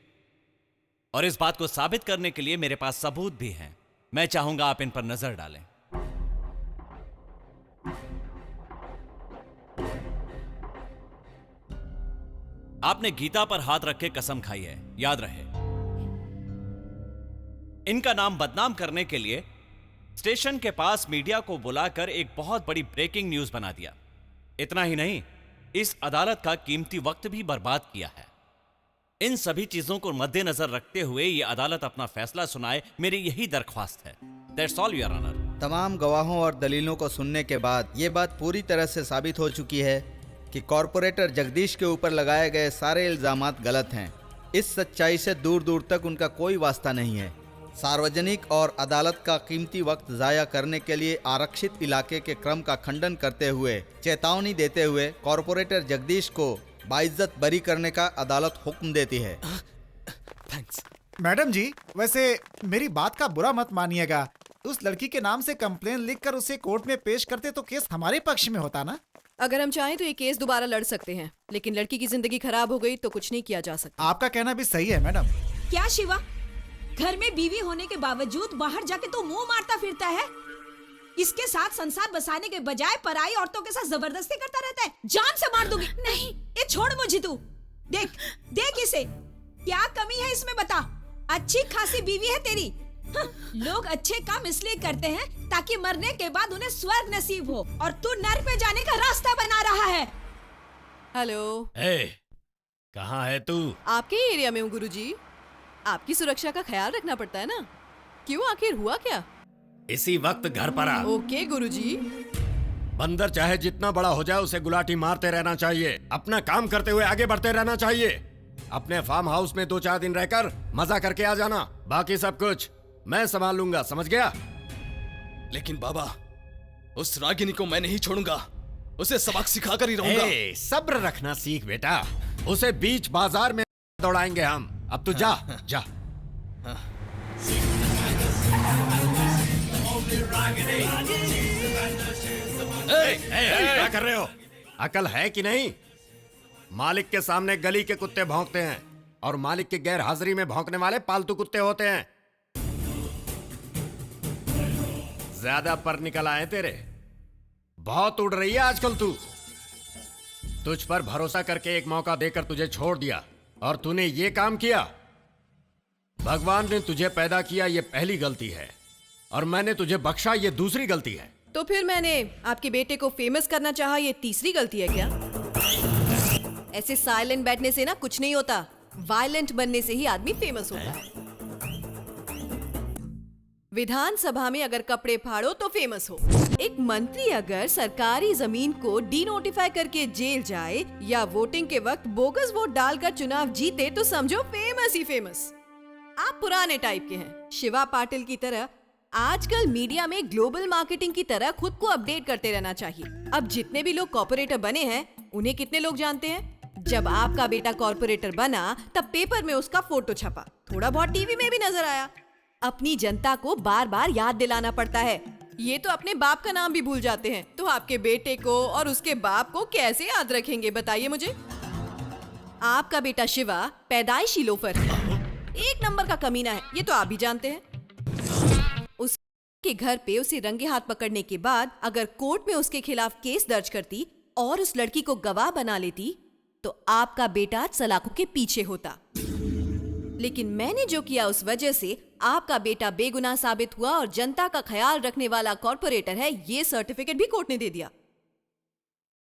और इस बात को साबित करने के लिए मेरे पास सबूत भी हैं। मैं चाहूंगा आप इन पर नजर डालें। आपने गीता पर हाथ रख के कसम खाई है, याद रहे। इनका नाम बदनाम करने के लिए स्टेशन के पास मीडिया को बुलाकर एक बहुत बड़ी ब्रेकिंग न्यूज बना दिया। इतना ही नहीं, इस अदालत का कीमती वक्त भी बर्बाद किया है। इन सभी चीजों को मद्देनजर रखते हुए यह अदालत अपना फैसला सुनाए, मेरी यही दरख्वास्त है। That's all, Your Honor। तमाम गवाहों और दलीलों को सुनने के बाद ये बात पूरी तरह से साबित हो चुकी है कि कॉरपोरेटर जगदीश के ऊपर लगाए गए सारे इल्जामात गलत हैं। इस सच्चाई से दूर दूर तक उनका कोई वास्ता नहीं है। सार्वजनिक और अदालत का कीमती वक्त ज़ाया करने के लिए आरक्षित इलाके के क्रम का खंडन करते हुए चेतावनी देते हुए कॉरपोरेटर जगदीश को बाइज्जत बरी करने का अदालत हुक्म देती है। थैंक्स। मैडम जी, वैसे मेरी बात का बुरा मत मानिएगा। उस लड़की के नाम से कंप्लेन लिखकर उसे कोर्ट में पेश करते तो केस हमारे पक्ष में होता ना। अगर हम चाहें तो ये केस दोबारा लड़ सकते हैं, लेकिन लड़की की जिंदगी खराब हो गई तो कुछ नहीं किया जा सकता। आपका कहना भी सही है मैडम। क्या शिवा, घर में बीवी होने के बावजूद बाहर जाके तो मुंह मारता फिरता है? इसके साथ संसार बसाने के बजाय पराई औरतों के साथ जबरदस्ती करता रहता है। जान से मार दूंगी। नहीं, ये छोड़ मुझे तू। देख देख इसे, क्या कमी है इसमें बता। अच्छी खासी बीवी है तेरी। लोग अच्छे काम इसलिए करते हैं ताकि मरने के बाद उन्हें स्वर्ग नसीब हो, और तू नर्क पे जाने का रास्ता बना रहा है। हेलो। कहाँ है तू? आपके एरिया में हूँ गुरुजी। आपकी सुरक्षा का ख्याल रखना पड़ता है ना। क्यों, आखिर हुआ क्या? इसी वक्त घर पर आ। ओके गुरुजी। बंदर चाहे जितना बड़ा हो जाए उसे गुलाटी मारते रहना चाहिए। अपना काम करते हुए आगे बढ़ते रहना चाहिए। अपने फार्म हाउस में 2-4 दिन रहकर मजा करके आ जाना। बाकी सब कुछ मैं संभाल लूंगा, समझ गया? लेकिन बाबा, उस रागिनी को मैं नहीं छोड़ूंगा। उसे सबक सिखाकर ही रहूंगा। सब्र रखना सीख बेटा। उसे बीच बाजार में दौड़ाएंगे हम। अब तू जा जा। क्या कर रहे हो? अकल है कि नहीं? मालिक के सामने गली के कुत्ते भौंकते हैं और मालिक की गैर हाजिरी में भौंकने वाले पालतू कुत्ते होते हैं। ज्यादा पर निकल आए तेरे। बहुत उड़ रही है आजकल तू। तुझ पर भरोसा करके एक मौका देकर तुझे छोड़ दिया और तूने ये काम किया। भगवान ने तुझे पैदा किया, ये पहली गलती है, और मैंने तुझे बख्शा, ये दूसरी गलती है। तो फिर मैंने आपके बेटे को फेमस करना चाहा, ये तीसरी गलती है क्या? ऐसे साइलेंट बैठने से ना कुछ नहीं होता। वायलेंट बनने से ही आदमी फेमस होता है। विधानसभा में अगर कपड़े फाड़ो तो फेमस हो। एक मंत्री अगर सरकारी जमीन को डीनोटिफाई करके जेल जाए या वोटिंग के वक्त बोगस वोट डालकर चुनाव जीते तो समझो फेमस ही फेमस। आप पुराने टाइप के हैं। शिवा पाटिल की तरह आजकल मीडिया में ग्लोबल मार्केटिंग की तरह खुद को अपडेट करते रहना चाहिए। अब जितने भी लोग कॉर्पोरेटर बने हैं उन्हें कितने लोग जानते हैं? जब आपका बेटा कॉर्पोरेटर बना तब पेपर में उसका फोटो छपा, थोड़ा बहुत टीवी में भी नजर आया। अपनी जनता को बार बार याद दिलाना पड़ता है। ये तो अपने बाप का नाम भी भूल जाते हैं, तो आपके बेटे को और उसके बाप को कैसे याद रखेंगे बताइए मुझे। आपका बेटा शिवा पैदाइशी लोफर है, एक नंबर का कमीना है, ये तो आप भी जानते हैं। उसके घर पे उसे रंगे हाथ पकड़ने के बाद अगर कोर्ट में उसके खिलाफ केस दर्ज करती और उस लड़की को गवाह बना लेती तो आपका बेटा सलाखों के पीछे होता। लेकिन मैंने जो किया उस वजह से आपका बेटा बेगुनाह साबित हुआ और जनता का ख्याल रखने वाला कॉर्पोरेटर है, ये सर्टिफिकेट भी कोर्ट ने दे दिया।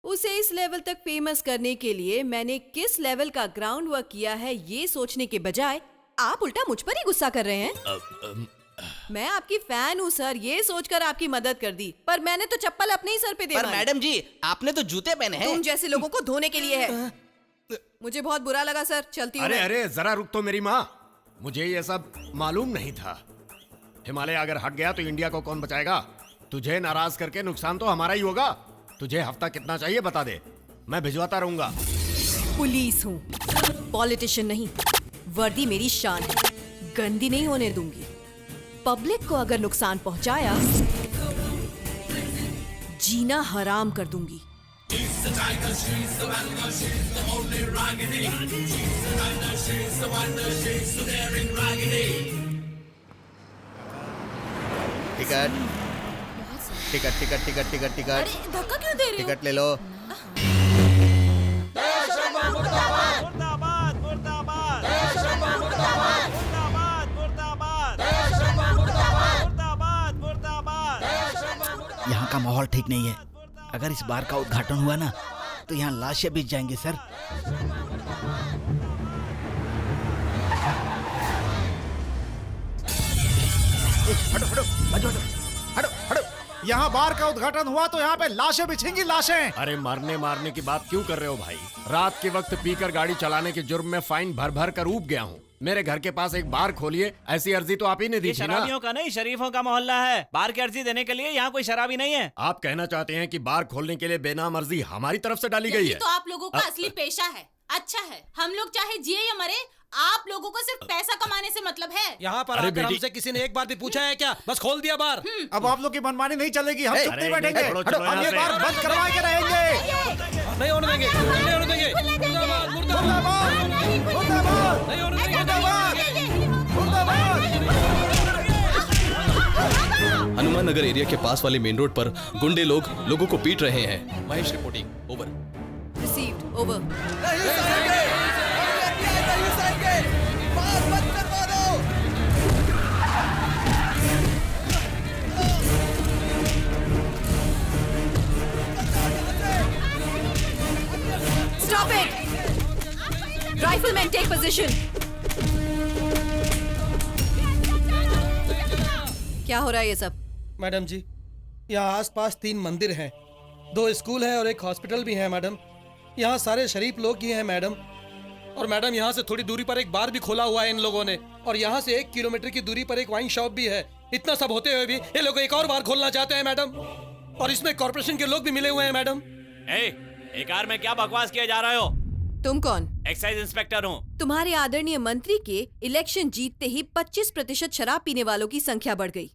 उसे इस लेवल तक फेमस करने के लिए मैंने किस लेवल का ग्राउंड वर्क किया है ये सोचने के बजाय आप उल्टा मुझ पर ही गुस्सा कर रहे हैं। मैं आपकी फैन हूँ सर, ये सोचकर आपकी मदद कर दी, पर मैंने तो चप्पल अपने ही सर पे दे पर मैडम जी आपने तो जूते पहने हैं। तुम जैसे लोगों को धोने के लिए है। मुझे बहुत बुरा लगा सर, चलती हूँ। अरे अरे जरा रुक तो मेरी माँ, मुझे ये सब मालूम नहीं था। हिमालय अगर हट गया तो इंडिया को कौन बचाएगा? तुझे नाराज करके नुकसान तो हमारा ही होगा। तुझे हफ्ता कितना चाहिए बता दे, मैं भिजवाता रहूंगा। पुलिस हूँ, पॉलिटिशियन नहीं। वर्दी मेरी शान है, गंदी नहीं होने दूंगी। पब्लिक को अगर नुकसान पहुंचाया जीना हराम कर दूंगी। She's the tiger, she's the wonder, she's the only Raggedy. She's the wonder, she's the wonder, she's the daring Raggedy. Ticket ticket ticket ticket ticket ticket अरे धक्का क्यों दे रहे हो? टिकट ले लो। यहाँ का माहौल ठीक नहीं है। अगर इस बार का उद्घाटन हुआ ना तो यहाँ लाशें बिछ जाएंगी सर। हटो हटो हटो हटो हटो। यहाँ बार का उद्घाटन हुआ तो यहाँ पे लाशें बिछेंगी, लाशें। अरे मारने की बात क्यों कर रहे हो भाई? रात के वक्त पीकर गाड़ी चलाने के जुर्म में फाइन भर भर कर ऊब गया हूँ। मेरे घर के पास एक बार खोलिए, ऐसी अर्जी तो आप ही ने दी थी ना? शराबियों का नहीं, शरीफों का मोहल्ला है। बार की अर्जी देने के लिए यहाँ कोई शराबी नहीं है। आप कहना चाहते हैं कि बार खोलने के लिए बेनाम अर्जी हमारी तरफ से डाली गई है? तो आप लोगों का असली पेशा है। अच्छा है, हम लोग चाहे जिए या मरे, आप लोगों को सिर्फ पैसा कमाने से मतलब है। यहाँ पर आकर हमसे किसी ने एक बार भी पूछा है क्या? बस खोल दिया बार। अब आप लोग की मनमानी नहीं चलेगी, हम चुप नहीं बैठेंगे। हटो, हम ये बार बंद करवा के रहेंगे। नहीं होने देंगे, नहीं होने देंगे। मुर्दाबाद, मुर्दाबाद, नहीं होने देंगे। हनुमान नगर एरिया के पास वाले मेन रोड पर गुंडे लोगों को पीट रहे हैं। Mahesh reporting, over. Received, over. Stop it! Riflemen, take position. क्या हो रहा है ये सब? मैडम जी, यहाँ आसपास 3 मंदिर हैं, 2 स्कूल हैं और एक हॉस्पिटल भी है मैडम। यहाँ सारे शरीफ लोग ही हैं मैडम। और मैडम यहाँ से थोड़ी दूरी पर एक बार भी खोला हुआ है इन लोगों ने, और यहाँ से 1 किलोमीटर की दूरी पर एक वाइन शॉप भी है। इतना सब होते हुए भी ये लोग एक और बार खोलना चाहते हैं मैडम, और इसमें कॉर्पोरेशन के लोग भी मिले हुए हैं मैडम। एक कार में क्या बकवास किए जा रहे हो? तुम कौन? एक्साइज इंस्पेक्टर हूँ। तुम्हारे आदरणीय मंत्री के इलेक्शन जीतते ही 25% शराब पीने वालों की संख्या बढ़ गई।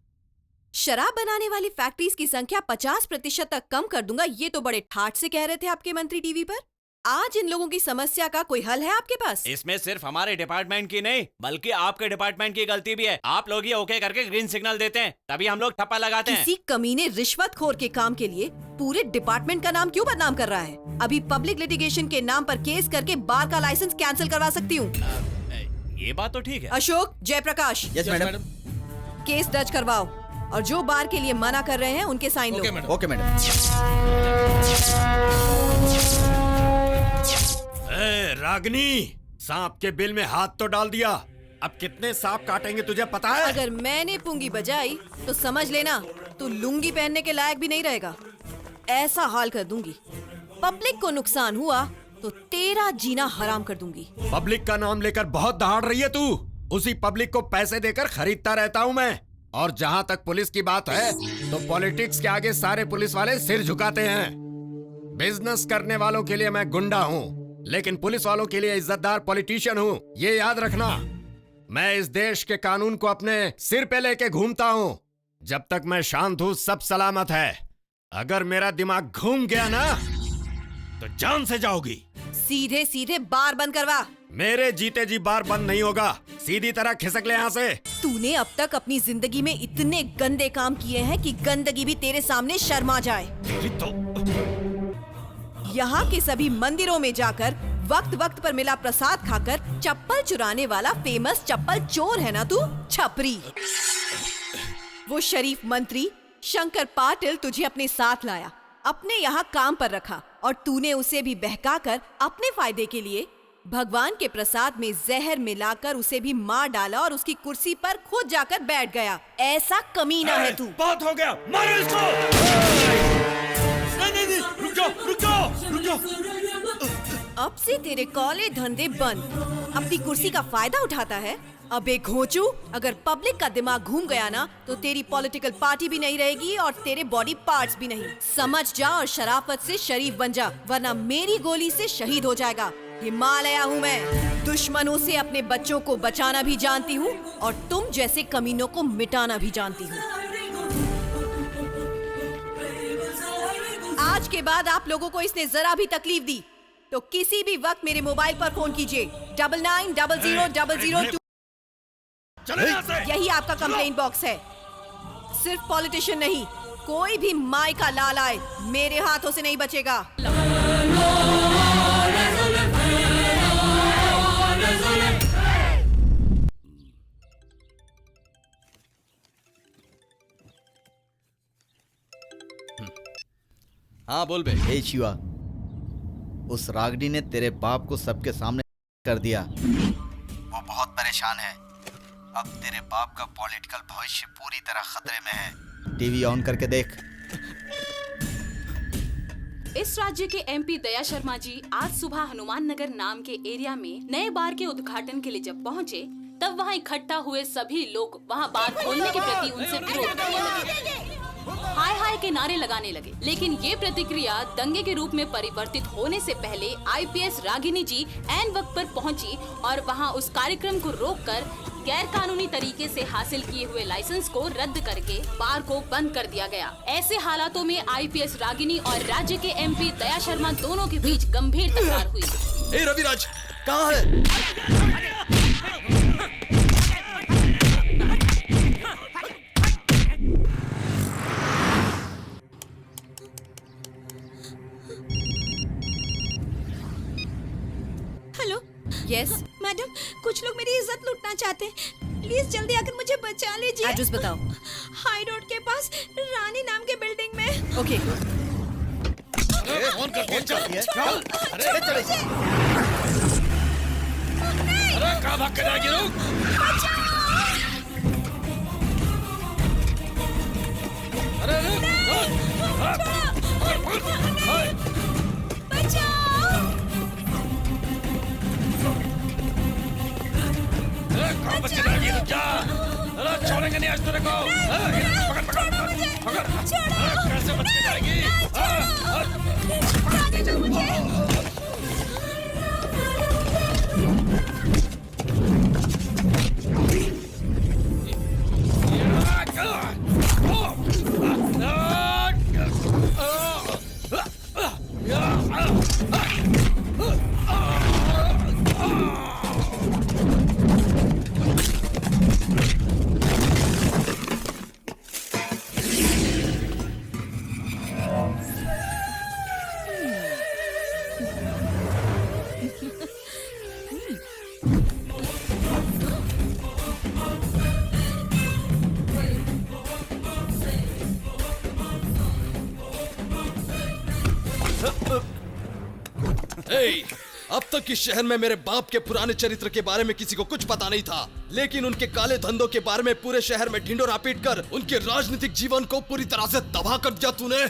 शराब बनाने वाली फैक्ट्रीज की संख्या 50% तक कम कर दूंगा, ये तो बड़े ठाठ से कह रहे थे आपके मंत्री टीवी पर। आज इन लोगों की समस्या का कोई हल है आपके पास? इसमें सिर्फ हमारे डिपार्टमेंट की नहीं, बल्कि आपके डिपार्टमेंट की गलती भी है। आप लोग ये ओके करके ग्रीन सिग्नल देते हैं, तभी हम लोग ठप्पा लगाते हैं। किसी कमीने रिश्वतखोर के काम के लिए पूरे डिपार्टमेंट का नाम क्यों बदनाम कर रहा है? अभी पब्लिक लिटिगेशन के नाम पर केस करके बार का लाइसेंस कैंसिल करवा सकती हूँ। ये बात तो ठीक है। Ashok, Jayaprakash, yes madam. Case दर्ज करवाओ और जो बार के लिए मना कर रहे हैं उनके साइन लो। Okay madam. रागनी, सांप के बिल में हाथ तो डाल दिया। अब कितने सांप काटेंगे तुझे पता है? अगर मैंने पुंगी बजाई तो समझ लेना तू लुंगी पहनने के लायक भी नहीं रहेगा। ऐसा हाल कर दूंगी, पब्लिक को नुकसान हुआ तो तेरा जीना हराम कर दूंगी। पब्लिक का नाम लेकर बहुत दहाड़ रही है तू। उसी पब्लिक को पैसे देकर खरीदता रहता हूँ मैं। और जहाँ तक पुलिस की बात है तो पॉलिटिक्स के आगे सारे पुलिस वाले सिर झुकाते हैं। बिजनेस करने वालों के लिए मैं गुंडा हूँ, लेकिन पुलिस वालों के लिए इज्जतदार पॉलिटिशियन हूँ, ये याद रखना। मैं इस देश के कानून को अपने सिर पे लेके घूमता हूँ। जब तक मैं शांत हूँ सब सलामत है। अगर मेरा दिमाग घूम गया ना तो जान से जाओगी। सीधे सीधे बार बंद करवा। मेरे जीते जी बार बंद नहीं होगा, सीधी तरह खिसक ले यहाँ से। तूने अब तक अपनी जिंदगी में इतने गंदे काम किए हैं कि गंदगी भी तेरे सामने शर्मा जाए। यहाँ के सभी मंदिरों में जाकर वक्त वक्त पर मिला प्रसाद खाकर चप्पल चुराने वाला फेमस चप्पल चोर है ना तू, छपरी। वो शरीफ मंत्री शंकर पाटिल तुझे अपने साथ लाया, अपने यहाँ काम पर रखा, और तूने उसे भी बहकाकर अपने फायदे के लिए भगवान के प्रसाद में जहर मिलाकर उसे भी मार डाला और उसकी कुर्सी पर खुद जाकर बैठ गया। ऐसा कमीना है तू। बहुत हो गया, मारो इसको। नहीं, रुक जाओ। अब से तेरे कॉले धंधे बंद। अपनी कुर्सी का फायदा उठाता है। अबे घोंचू, अगर पब्लिक का दिमाग घूम गया ना तो तेरी पॉलिटिकल पार्टी भी नहीं रहेगी और तेरे बॉडी पार्ट्स भी नहीं। समझ जा और शराफत से शरीफ बन जा, वरना मेरी गोली से शहीद हो जाएगा। हिमालया हूँ मैं, दुश्मनों से अपने बच्चों को बचाना भी जानती हूँ और तुम जैसे कमीनों को मिटाना भी जानती हूँ। आज के बाद आप लोगों को इसने जरा भी तकलीफ दी तो किसी भी वक्त मेरे मोबाइल पर फोन कीजिए 99000002। यही आपका कंप्लेंट बॉक्स है। सिर्फ पॉलिटिशियन नहीं, कोई भी माई का लाल आए मेरे हाथों से नहीं बचेगा। हाँ बोल बे। हे शिवा, उस रागनी ने तेरे बाप को सबके सामने कर दिया। वो बहुत परेशान है। अब तेरे बाप का पॉलिटिकल भविष्य पूरी तरह खतरे में है। टीवी ऑन करके देख। इस राज्य के एमपी दया शर्मा जी आज सुबह हनुमान नगर नाम के एरिया में नए बार के उद्घाटन के लिए जब पहुंचे, तब वहां इकट्ठा हुए सभी लोग वहां बार खोलने के प्रति उनसे विरोध करने लगे, हाय हाय के नारे लगाने लगे। लेकिन ये प्रतिक्रिया दंगे के रूप में परिवर्तित होने से पहले आईपीएस रागिनी जी ऐन वक्त पर पहुंची और वहां उस कार्यक्रम को रोककर गैर कानूनी तरीके से हासिल किए हुए लाइसेंस को रद्द करके बार को बंद कर दिया गया। ऐसे हालातों में आईपीएस रागिनी और राज्य के एमपी दया शर्मा दोनों के बीच गंभीर तकरार हुई। ए रविराज, कहाँ है? हेलो। यस मैडम, कुछ लोग मेरी इज्जत लूटना चाहते हैं। प्लीज जल्दी आकर मुझे बचा लीजिए। एड्रेस बताओ। हाई रोड के पास रानी नाम के बिल्डिंग में। ओके। फोन कर चल। अरे कहाँ भाग के जाएगी लोग? कहाँ बच के जाएगी? रुक जा। अरे छोड़ेंगे नहीं आज तेरे को। पकड़ पकड़ पकड़। कैसे बच के जाएगी? अब तक इस शहर में मेरे बाप के पुराने चरित्र के बारे में किसी को कुछ पता नहीं था, लेकिन उनके काले धंधों के बारे में पूरे शहर में ढिंडोरा पीट कर उनके राजनीतिक जीवन को पूरी तरह से तबाह कर दिया तूने।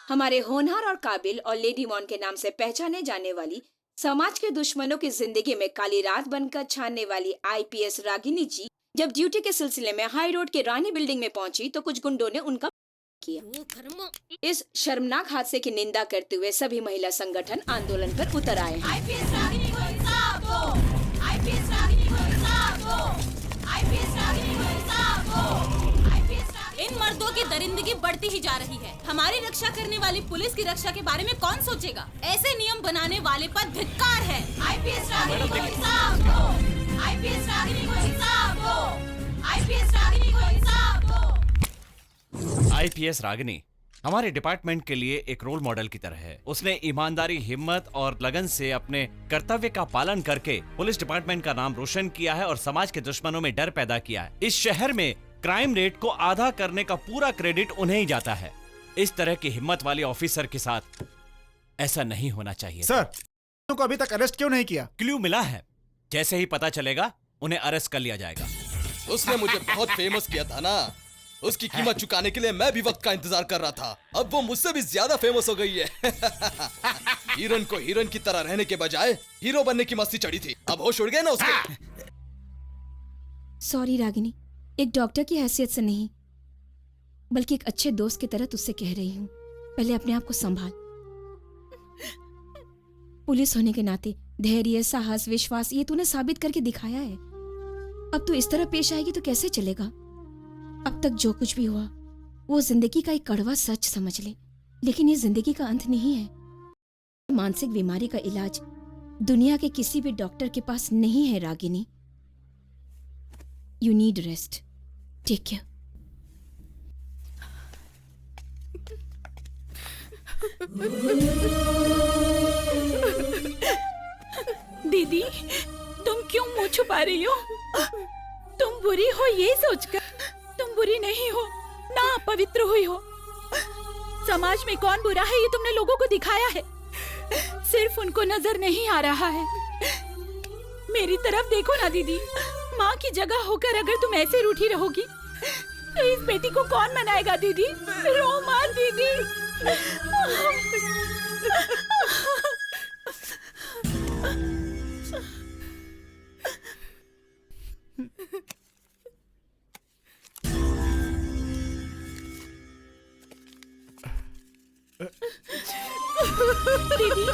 हमारे होनहार और काबिल और लेडी मॉन के नाम से पहचाने जाने वाली, समाज के दुश्मनों की जिंदगी में काली रात बनकर छानने वाली आईपीएस रागिनी जी जब ड्यूटी के सिलसिले में हाई रोड के रानी बिल्डिंग में पहुंची तो कुछ गुंडों ने उनका किया। इस शर्मनाक हादसे की निंदा करते हुए सभी महिला संगठन आंदोलन पर उतर आए हैं। आईपीएस रागिनी को इंसाफ दो, आईपीएस रागिनी को इंसाफ दो, आईपीएस रागिनी को इंसाफ दो। इन मर्दों की दरिंदगी बढ़ती ही जा रही है। हमारी रक्षा करने वाली पुलिस की रक्षा के बारे में कौन सोचेगा? ऐसे नियम बनाने वाले पर धिक्कार है। आईपीएस रागिनी को इंसाफ दो, आईपीएस रागिनी को इंसाफ दो, आईपीएस रागिनी को इंसाफ दो। आईपीएस रागिनी हमारे डिपार्टमेंट के लिए एक रोल मॉडल की तरह है। उसने ईमानदारी, हिम्मत और लगन से अपने कर्तव्य का पालन करके पुलिस डिपार्टमेंट का नाम रोशन किया है और समाज के दुश्मनों में डर पैदा किया है। इस शहर में क्राइम रेट को आधा करने का पूरा क्रेडिट उन्हें ही जाता है। इस तरह की हिम्मत वाले ऑफिसर के साथ ऐसा नहीं होना चाहिए। सर, को अभी तक अरेस्ट क्यों नहीं किया? क्लू मिला है, जैसे ही पता चलेगा उन्हें अरेस्ट कर लिया जाएगा। उसने मुझे बहुत फेमस किया था ना, उसकी कीमत चुकाने के लिए मैं भी वक्त का इंतजार कर रहा था। अब वो मुझसे भी ज्यादा फेमस हो गई है। हीरोइन को हीरोइन की तरह रहने के बजाय हीरो बनने की मस्ती चढ़ी थी। अब होश उड़ गए ना उसके। सॉरी रागिनी, एक डॉक्टर की हैसियत से नहीं बल्कि एक अच्छे दोस्त की तरह तुझसे कह रही हूँ, पहले अपने आप को संभाल। पुलिस होने के नाते धैर्य, साहस, विश्वास ये तूने साबित करके दिखाया है। अब तू इस तरह पेश आएगी तो कैसे चलेगा? अब तक जो कुछ भी हुआ वो जिंदगी का एक कड़वा सच समझ ले, लेकिन ये जिंदगी का अंत नहीं है। मानसिक बीमारी का इलाज दुनिया के किसी भी डॉक्टर के पास नहीं है Ragini. You need rest, take care. दीदी, तुम क्यों मुंह छुपा रही हो? तुम बुरी हो ये सोचकर। तुम बुरी नहीं हो, ना पवित्र हुई हो। समाज में कौन बुरा है ये तुमने लोगों को दिखाया है। सिर्फ उनको नजर नहीं आ रहा है। मेरी तरफ देखो ना दीदी, माँ की जगह होकर अगर तुम ऐसे रूठी रहोगी तो इस बेटी को कौन मनाएगा? दीदी रो मत दीदी। दीदी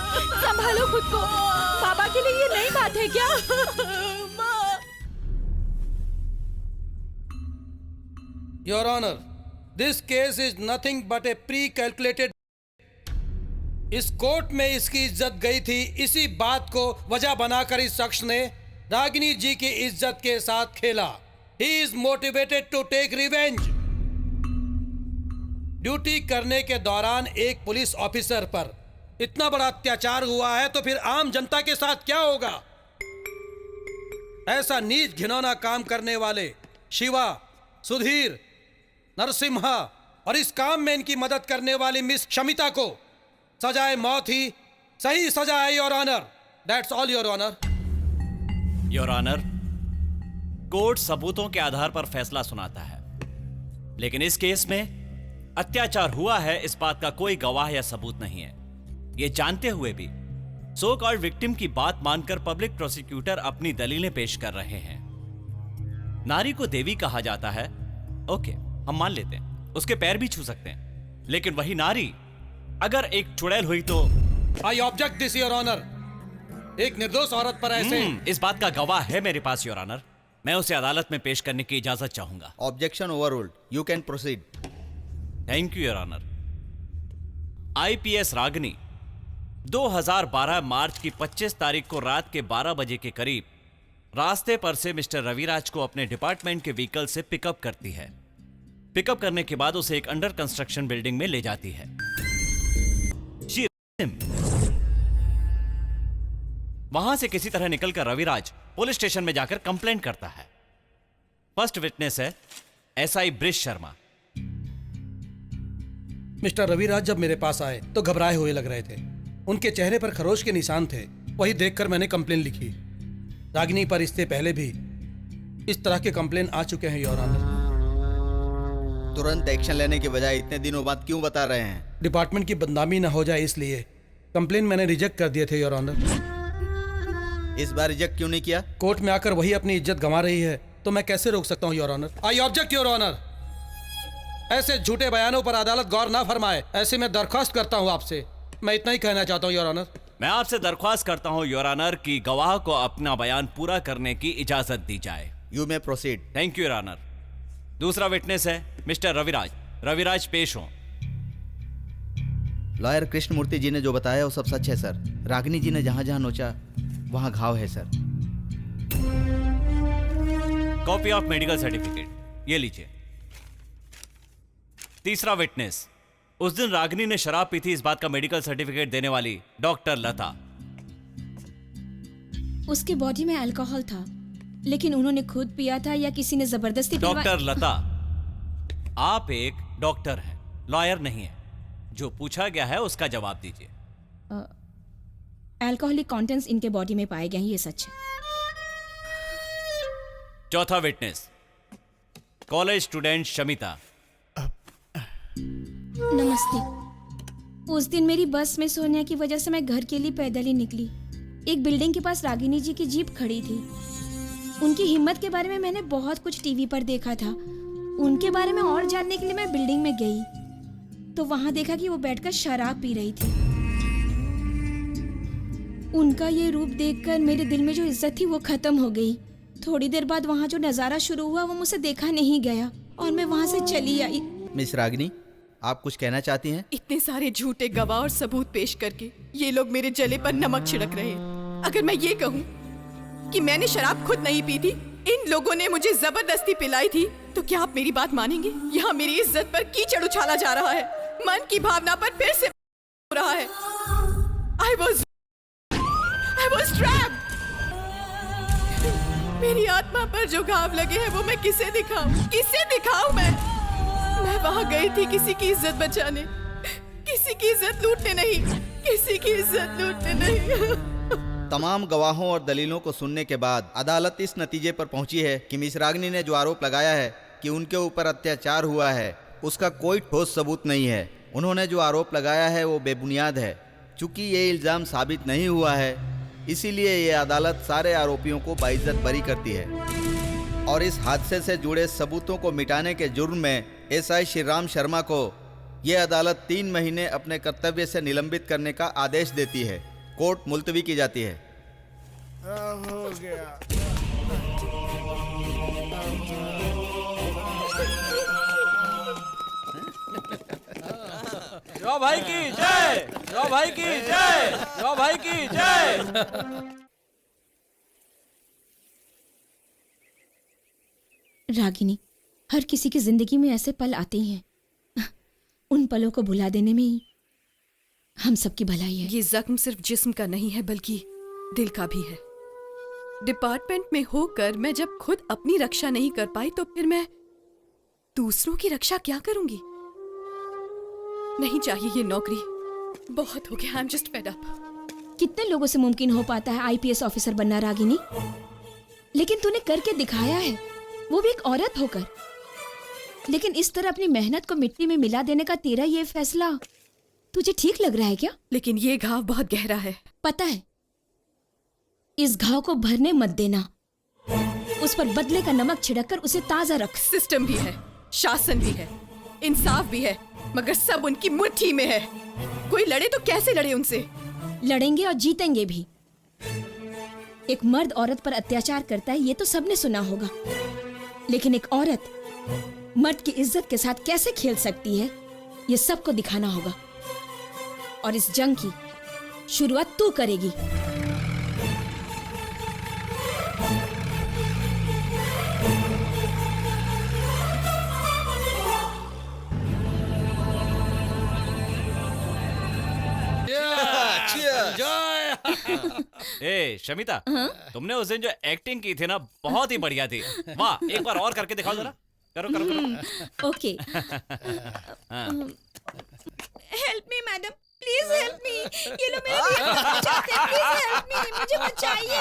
संभालो खुद को। पापा के लिए ये नई बात है क्या? Your Honor, this case is nothing but a pre-calculated। इस कोर्ट में इसकी इज्जत गई थी, इसी बात को वजह बनाकर इस शख्स ने रागिनी जी की इज्जत के साथ खेला। He is motivated to take revenge। Duty करने के दौरान एक पुलिस ऑफिसर पर इतना बड़ा अत्याचार हुआ है तो फिर आम जनता के साथ क्या होगा? ऐसा नीच घिनौना काम करने वाले शिवा, सुधीर, नरसिम्हा और इस काम में इनकी मदद करने वाली मिस शमिता को सजाए मौत ही सही सजा है, your honour. That's all your honour. Your honour, court सबूतों के आधार पर फैसला सुनाता है, लेकिन इस केस में अत्याचार हुआ है इस बात का कोई गवाह या सबूत नहीं है। ये जानते हुए भी सो कॉल्ड विक्टिम की बात मानकर पब्लिक प्रोसिक्यूटर अपनी दलीलें पेश कर रहे हैं। नारी को देवी कहा जाता है, ओके हम मान लेते हैं, उसके पैर भी छू सकते हैं, लेकिन वही नारी अगर एक चुड़ैल हुई तो I object this your honour. एक निर्दोष औरत पर ऐसे इस बात का गवाह है मेरे पास योर ऑनर। मैं उसे अदालत में पेश करने की इजाजत चाहूंगा। Objection overruled, you can proceed. Thank you your honour. IPS Ragini 2012 मार्च की 25 तारीख को रात के 12 बजे के करीब रास्ते पर से मिस्टर रविराज को अपने डिपार्टमेंट के व्हीकल से पिकअप करती है। पिकअप करने के बाद उसे एक अंडर कंस्ट्रक्शन बिल्डिंग में ले जाती है। वहां से किसी तरह निकलकर रविराज पुलिस स्टेशन में जाकर कंप्लेंट करता है। फर्स्ट विटनेस है SI bridge Sharma. Mister Raviraj जब मेरे पास आए तो घबराए हुए लग रहे थे। उनके चेहरे पर खरोच के निशान थे। वही देखकर मैंने कंप्लेन लिखी। रागिनी पर इससे पहले भी इस तरह के कंप्लेन आ चुके हैं योर ऑनर। तुरंत एक्शन लेने के बजाय इतने दिनों बाद क्यों बता रहे हैं? डिपार्टमेंट की बदनामी न हो जाए इसलिए कंप्लेन मैंने रिजेक्ट कर दिए थे योर ऑनर। इस बार रिजेक्ट क्यों नहीं किया? कोर्ट में आकर वही अपनी इज्जत गंवा रही है तो मैं कैसे रोक सकता हूँ your honour. I object your honour. ऐसे झूठे बयानों पर अदालत गौर ना फरमाए, ऐसे मैं दरख्वास्त करता हूँ आपसे। मैं इतना ही कहना चाहता हूँ योर ऑनर। मैं आपसे दरख्वास्त करता हूँ योर ऑनर कि गवाह को अपना बयान पूरा करने की इजाजत दी जाए। You may proceed. Thank you your honour. दूसरा विटनेस है मिस्टर रविराज। रविराज पेश हो। लॉयर कृष्णमूर्ति जी ने जो बताया वो सब सच है सर। रागिनी जी ने जहां जहां नोचा वहां घाव है sir. Copy of medical certificate ये लीजिए। तीसरा विटनेस, उस दिन रागिनी ने शराब पी थी, इस बात का मेडिकल सर्टिफिकेट देने वाली डॉक्टर लता। उसके बॉडी में अल्कोहल था, लेकिन उन्होंने खुद पिया था या किसी ने जबरदस्ती डॉक्टर लता, आप एक डॉक्टर हैं, लॉयर नहीं है। जो पूछा गया है उसका जवाब दीजिए। अल्कोहलिक कंटेंट्स इनके बॉडी में पाए गए हैं, ये सच है। चौथा विटनेस, कॉलेज स्टूडेंट शमिता। नमस्ते। उस दिन मेरी बस में सोने की वजह से मैं घर के लिए पैदल ही निकली। एक बिल्डिंग के पास रागिनी जी की जीप खड़ी थी। उनकी हिम्मत के बारे में मैंने बहुत कुछ टीवी पर देखा था। उनके बारे में और जानने के लिए मैं बिल्डिंग में गई तो वहां देखा कि वो बैठकर शराब पी रही थी। उनका ये रूप देखकर मेरे दिल में जो इज्जत थी वो खत्म हो गई। थोड़ी देर बाद वहाँ जो नजारा शुरू हुआ वो मुझसे देखा नहीं गया और मैं वहाँ से चली आई। मिस रागिनी, आप कुछ कहना चाहती हैं? इतने सारे झूठे गवाह और सबूत पेश करके ये लोग मेरे जले पर नमक छिड़क रहे हैं। अगर मैं ये कहूँ कि मैंने शराब खुद नहीं पी थी, इन लोगों ने मुझे जबरदस्ती पिलाई थी, तो क्या आप मेरी बात मानेंगे? यहाँ मेरी इज्जत पर कीचड़ उछाला जा रहा है, मन की भावना पर फिर से हो रहा है। I was trapped। मेरी आत्मा पर जो घाव लगे हैं वो मैं किसे दिखाऊं? किसे दिखाऊं मैं वहां गई थी किसी की इज्जत बचाने, किसी की इज्जत लूटने नहीं, किसी की इज्जत लूटने नहीं। तमाम गवाहों और दलीलों को सुनने के बाद अदालत इस नतीजे पर पहुंची है कि मिस रागिनी ने जो आरोप लगाया है कि उनके ऊपर अत्याचार हुआ है, उसका कोई ठोस सबूत नहीं है। उन्होंने जो आरोप लगाया है वो बेबुनियाद है। चूंकि ये इल्ज़ाम साबित नहीं हुआ है, इसीलिए ये अदालत सारे आरोपियों को बाइज्जत बरी करती है और इस हादसे से जुड़े सबूतों को मिटाने के जुर्म में एसआई श्रीराम शर्मा को ये अदालत 3 महीने अपने कर्तव्य से निलंबित करने का आदेश देती है। कोर्ट मुलतवी की जाती है। हो गया। जो भाई की जय, जो भाई की जय, जो भाई की जय। रागिनी, हर किसी की जिंदगी में ऐसे पल आते ही हैं। उन पलों को भुला देने में ही हम सबकी भलाई है। ये जख्म सिर्फ जिस्म का नहीं है बल्कि दिल का भी है। डिपार्टमेंट में होकर मैं जब खुद अपनी रक्षा नहीं कर पाई तो फिर मैं दूसरों की रक्षा क्या करूंगी? नहीं चाहिए ये नौकरी, बहुत हो गया। I am just fed up. कितने लोगों से मुमकिन हो पाता है आईपीएस ऑफिसर बनना रागिनी, लेकिन तूने करके दिखाया है, वो भी एक औरत होकर। लेकिन इस तरह अपनी मेहनत को मिट्टी में मिला देने का तेरा ये फैसला तुझे ठीक लग रहा है क्या? लेकिन ये घाव बहुत गहरा है। पता है, इस घाव को भरने मत देना। उस पर बदले का नमक छिड़ककर उसे ताजा रख। सिस्टम भी है, शासन भी है, इंसाफ भी है, मगर सब उनकी मुट्ठी में है। कोई लड़े तो कैसे लड़े उनसे? लड़ेंगे और जीतेंगे भी। एक मर्द औरत पर अत्याचार करता है ये तो सबने सुना होगा, लेकिन एक औरत मर्द की इज्जत के साथ कैसे खेल सकती है ये सबको दिखाना होगा। और इस जंग की शुरुआत तू करेगी। ए शमिता, तुमने उस दिन जो एक्टिंग की थी ना, बहुत ही बढ़िया थी। वाह, एक बार और करके दिखाओ जरा। करो करो करो। Okay. Help me madam, please help me. ये लो मेरे प्लीज हेल्प मी, मुझे बचाइए।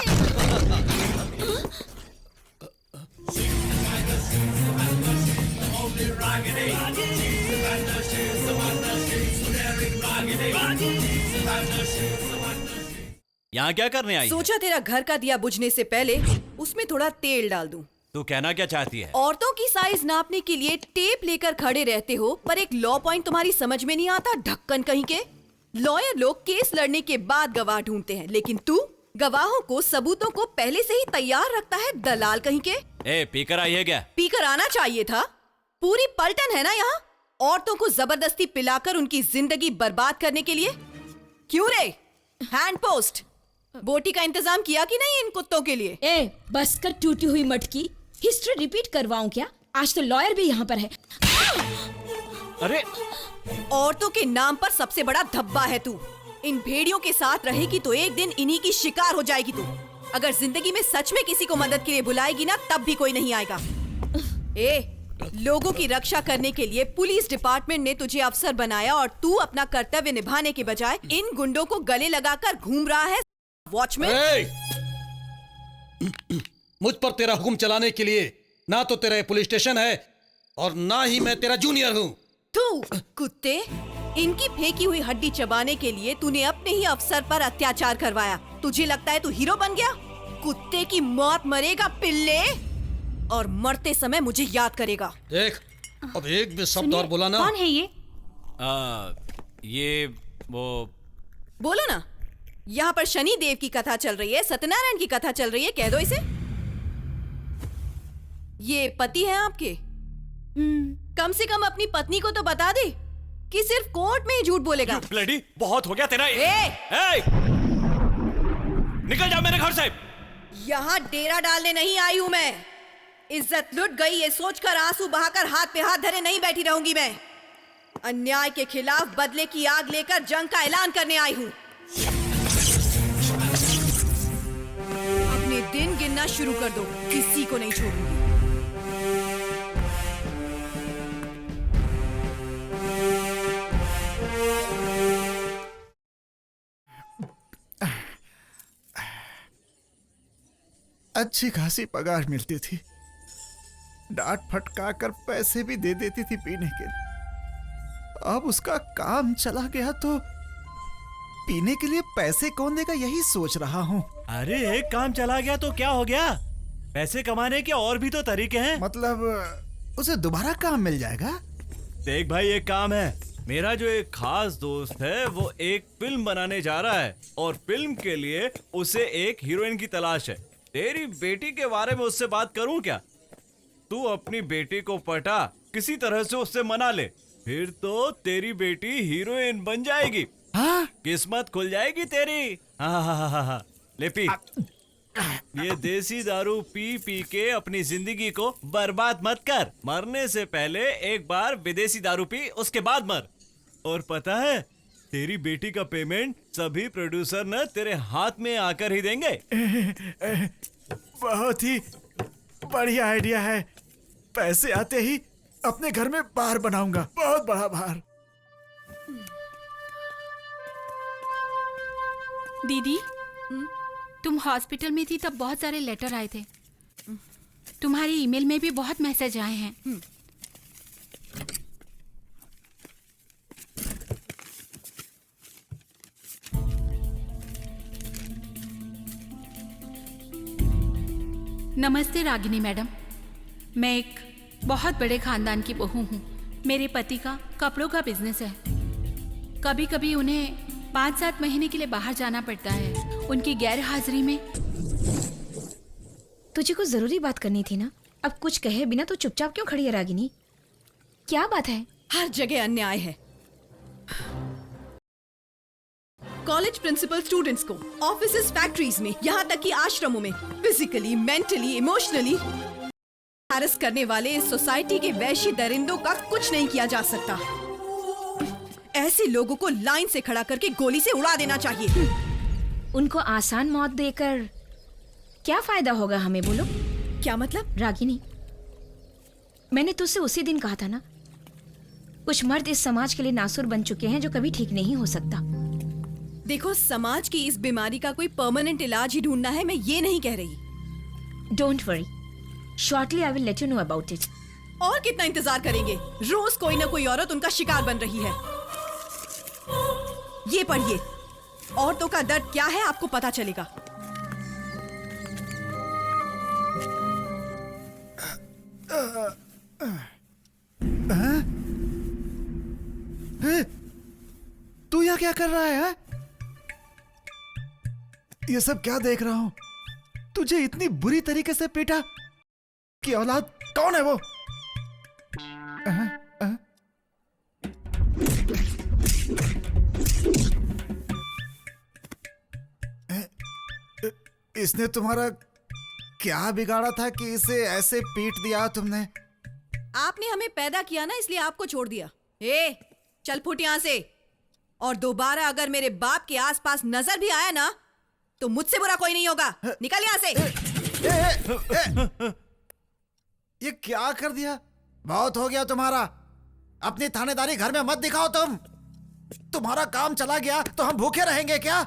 यहाँ क्या करने आई है? सोचा तेरा घर का दिया बुझने से पहले उसमें थोड़ा तेल डाल दूं। तू कहना क्या चाहती है? औरतों की साइज नापने के लिए टेप लेकर खड़े रहते हो, पर एक लॉ पॉइंट तुम्हारी समझ में नहीं आता, ढक्कन कहीं के। लॉयर लोग केस लड़ने के बाद गवाह ढूंढते हैं, लेकिन तू गवाहों को, सबूतों को पहले से ही तैयार रखता है, दलाल कहीं के। ए, पीकर आई है क्या? पीकर आना चाहिए था। पूरी पलटन है ना यहाँ, औरतों को जबरदस्ती पिलाकर उनकी जिंदगी बर्बाद करने के लिए। क्यों रे? हैंड पोस्ट बोटी का इंतजाम किया कि नहीं इन कुत्तों के लिए? ए, बस कर टूटी हुई मटकी, हिस्ट्री रिपीट करवाऊं क्या? आज तो लॉयर भी यहाँ पर है। अरे, औरतों के नाम पर सबसे बड़ा धब्बा है तू। इन भेड़ियों के साथ रहेगी तो एक दिन इन्हीं की शिकार हो जाएगी तू। अगर जिंदगी में सच में किसी को मदद के लिए बुलाएगी ना, तब भी कोई नहीं आएगा। लोगों की रक्षा करने के लिए पुलिस डिपार्टमेंट ने तुझे अफसर बनाया और तू अपना कर्तव्य निभाने के बजाय इन गुंडों को गले लगाकर घूम रहा है। वॉचमैन, मुझ पर तेरा हुक्म चलाने के लिए ना तो तेरा पुलिस स्टेशन है और ना ही मैं तेरा जूनियर हूँ। तू कुत्ते, इनकी फेंकी हुई हड्डी चबाने के लिए तूने अपने ही अफसर पर अत्याचार करवाया। तुझे लगता है तू हीरो बन गया? कुत्ते की मौत मरेगा पिल्ले, और मरते समय मुझे याद करेगा। देख, अब एक भी शब्द और बोला ना। कौन है ये? ये वो। बोलो ना। यहाँ पर शनि देव की कथा चल रही है, सत्यनारायण की कथा चल रही है, कह दो इसे। ये पति है आपके? कम से कम अपनी पत्नी को तो बता दे कि सिर्फ कोर्ट में ही झूठ बोलेगा। ब्लडी, बहुत हो गया तेरा। निकल जा मेरे घर से। यहाँ डेरा डालने नहीं आई हूँ मैं। इज्जत लुट गई ये सोचकर आंसू बहाकर हाथ पे हाथ धरे नहीं बैठी रहूंगी मैं। अन्याय के खिलाफ बदले की आग लेकर जंग का ऐलान करने आई हूँ। अपने दिन गिनना शुरू कर दो, किसी को नहीं छोड़ूंगी। अच्छी खासी पगार मिलती थी, डांट फटका कर पैसे भी दे देती थी पीने के लिए। अब उसका काम चला गया तो पीने के लिए पैसे कौन देगा, यही सोच रहा हूँ। अरे, एक काम चला गया तो क्या हो गया? पैसे कमाने के और भी तो तरीके हैं। मतलब उसे दोबारा काम मिल जाएगा? देख भाई, एक काम है। मेरा जो एक खास दोस्त है वो एक फिल्म बनाने जा रहा है और फिल्म के लिए उसे एक हीरोइन की तलाश है। तेरी बेटी के बारे में उससे बात करूं क्या? तू अपनी बेटी को पटा, किसी तरह से उससे मना ले, फिर तो तेरी बेटी हीरोइन बन जाएगी। हाँ? किस्मत खुल जाएगी तेरी। हाँ। ले पी। ये देसी दारू पी पी के अपनी जिंदगी को बर्बाद मत कर। मरने से पहले एक बार विदेशी दारू पी, उसके बाद मर। और पता है, तेरी बेटी का पेमेंट सभी प्रोड्यूसर न तेरे हाथ में आकर ही देंगे। बहुत ही बढ़िया आइडिया है। पैसे आते ही अपने घर में बार बनाऊंगा, बहुत बड़ा बार। दीदी, तुम हॉस्पिटल में थी तब बहुत सारे लेटर आए थे। तुम्हारी ईमेल में भी बहुत मैसेज आए हैं। नमस्ते रागिनी मैडम, मैं एक बहुत बड़े खानदान की बहू हूँ। मेरे पति का कपड़ों का बिजनेस है। कभी कभी उन्हें 5-7 महीने के लिए बाहर जाना पड़ता है। उनकी गैर हाजिरी में। तुझे कुछ जरूरी बात करनी थी ना, अब कुछ कहे बिना तो चुपचाप क्यों खड़ी है रागिनी? क्या बात है? हर जगह अन्याय है। कॉलेज प्रिंसिपल स्टूडेंट्स को, ऑफिसेस, फैक्ट्रीज में, यहाँ तक कि आश्रमों में फिजिकली, मेंटली, इमोशनली हैरेस करने वाले इस सोसाइटी के वैश्य दरिंदों का कुछ नहीं किया जा सकता। ऐसे लोगों को लाइन से खड़ा करके गोली से उड़ा देना चाहिए। उनको आसान मौत देकर क्या फायदा होगा हमें, बोलो? क्या मतलब? रागिनी, मैंने तुझसे उसी दिन कहा था ना, कुछ मर्द इस समाज के लिए नासुर बन चुके हैं जो कभी ठीक नहीं हो सकता। देखो, समाज की इस बीमारी का कोई परमानेंट इलाज ही ढूंढना है, मैं ये नहीं कह रही। Don't worry. Shortly I will let you know about it. और कितना इंतजार करेंगे? रोज कोई ना कोई औरत उनका शिकार बन रही है। ये पढ़िए, औरतों का दर्द क्या है आपको पता चलेगा। तू यहाँ क्या कर रहा है? ये सब क्या देख रहा हूँ? तुझे इतनी बुरी तरीके से पीटा कि औलाद कौन है वो? इसने तुम्हारा क्या बिगाड़ा था कि इसे ऐसे पीट दिया तुमने? आपने हमें पैदा किया ना, इसलिए आपको छोड़ दिया। ए, चल फुट यहाँ से। और दोबारा अगर मेरे बाप के आसपास नजर भी आया ना, तो मुझसे बुरा कोई नहीं होगा। निकल यहाँ से। ये क्या कर दिया? बहुत हो गया तुम्हारा। अपनी थानेदारी घर में मत दिखाओ तुम। तुम्हारा काम चला गया तो हम भूखे रहेंगे क्या?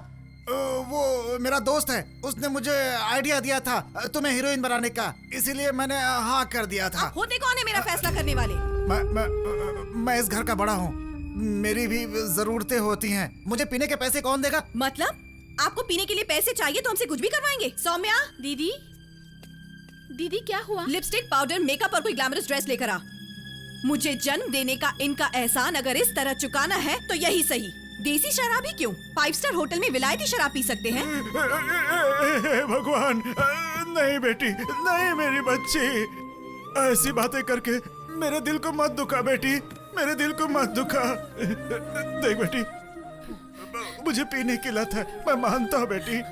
वो मेरा दोस्त है, उसने मुझे आइडिया दिया था तुम्हें हीरोइन बनाने का, इसीलिए मैंने हाँ कर दिया था। आप होते कौन है मेरा फैसला करने वाले? मैं इस घर का बड़ा हूँ, मेरी भी जरूरतें होती हैं। मुझे पीने के पैसे कौन देगा? मतलब आपको पीने के लिए पैसे चाहिए तो हमसे कुछ भी करवाएंगे? सौम्या, दीदी, दीदी क्या हुआ? लिपस्टिक, पाउडर, मेकअप और कोई ग्लैमरस ड्रेस लेकर आ। मुझे जन्म देने का इनका एहसान अगर इस तरह चुकाना है तो यही सही। देसी शराब ही क्यों, 5 स्टार होटल में विलायती शराब पी सकते हैं। भगवान, नहीं बेटी, नहीं मेरी बच्ची, ऐसी बातें करके मेरे दिल को मत दुखा बेटी, मेरे दिल को मत दुखा। देख बेटी, मुझे पीने की लत है, मैं मानता हूँ बेटी।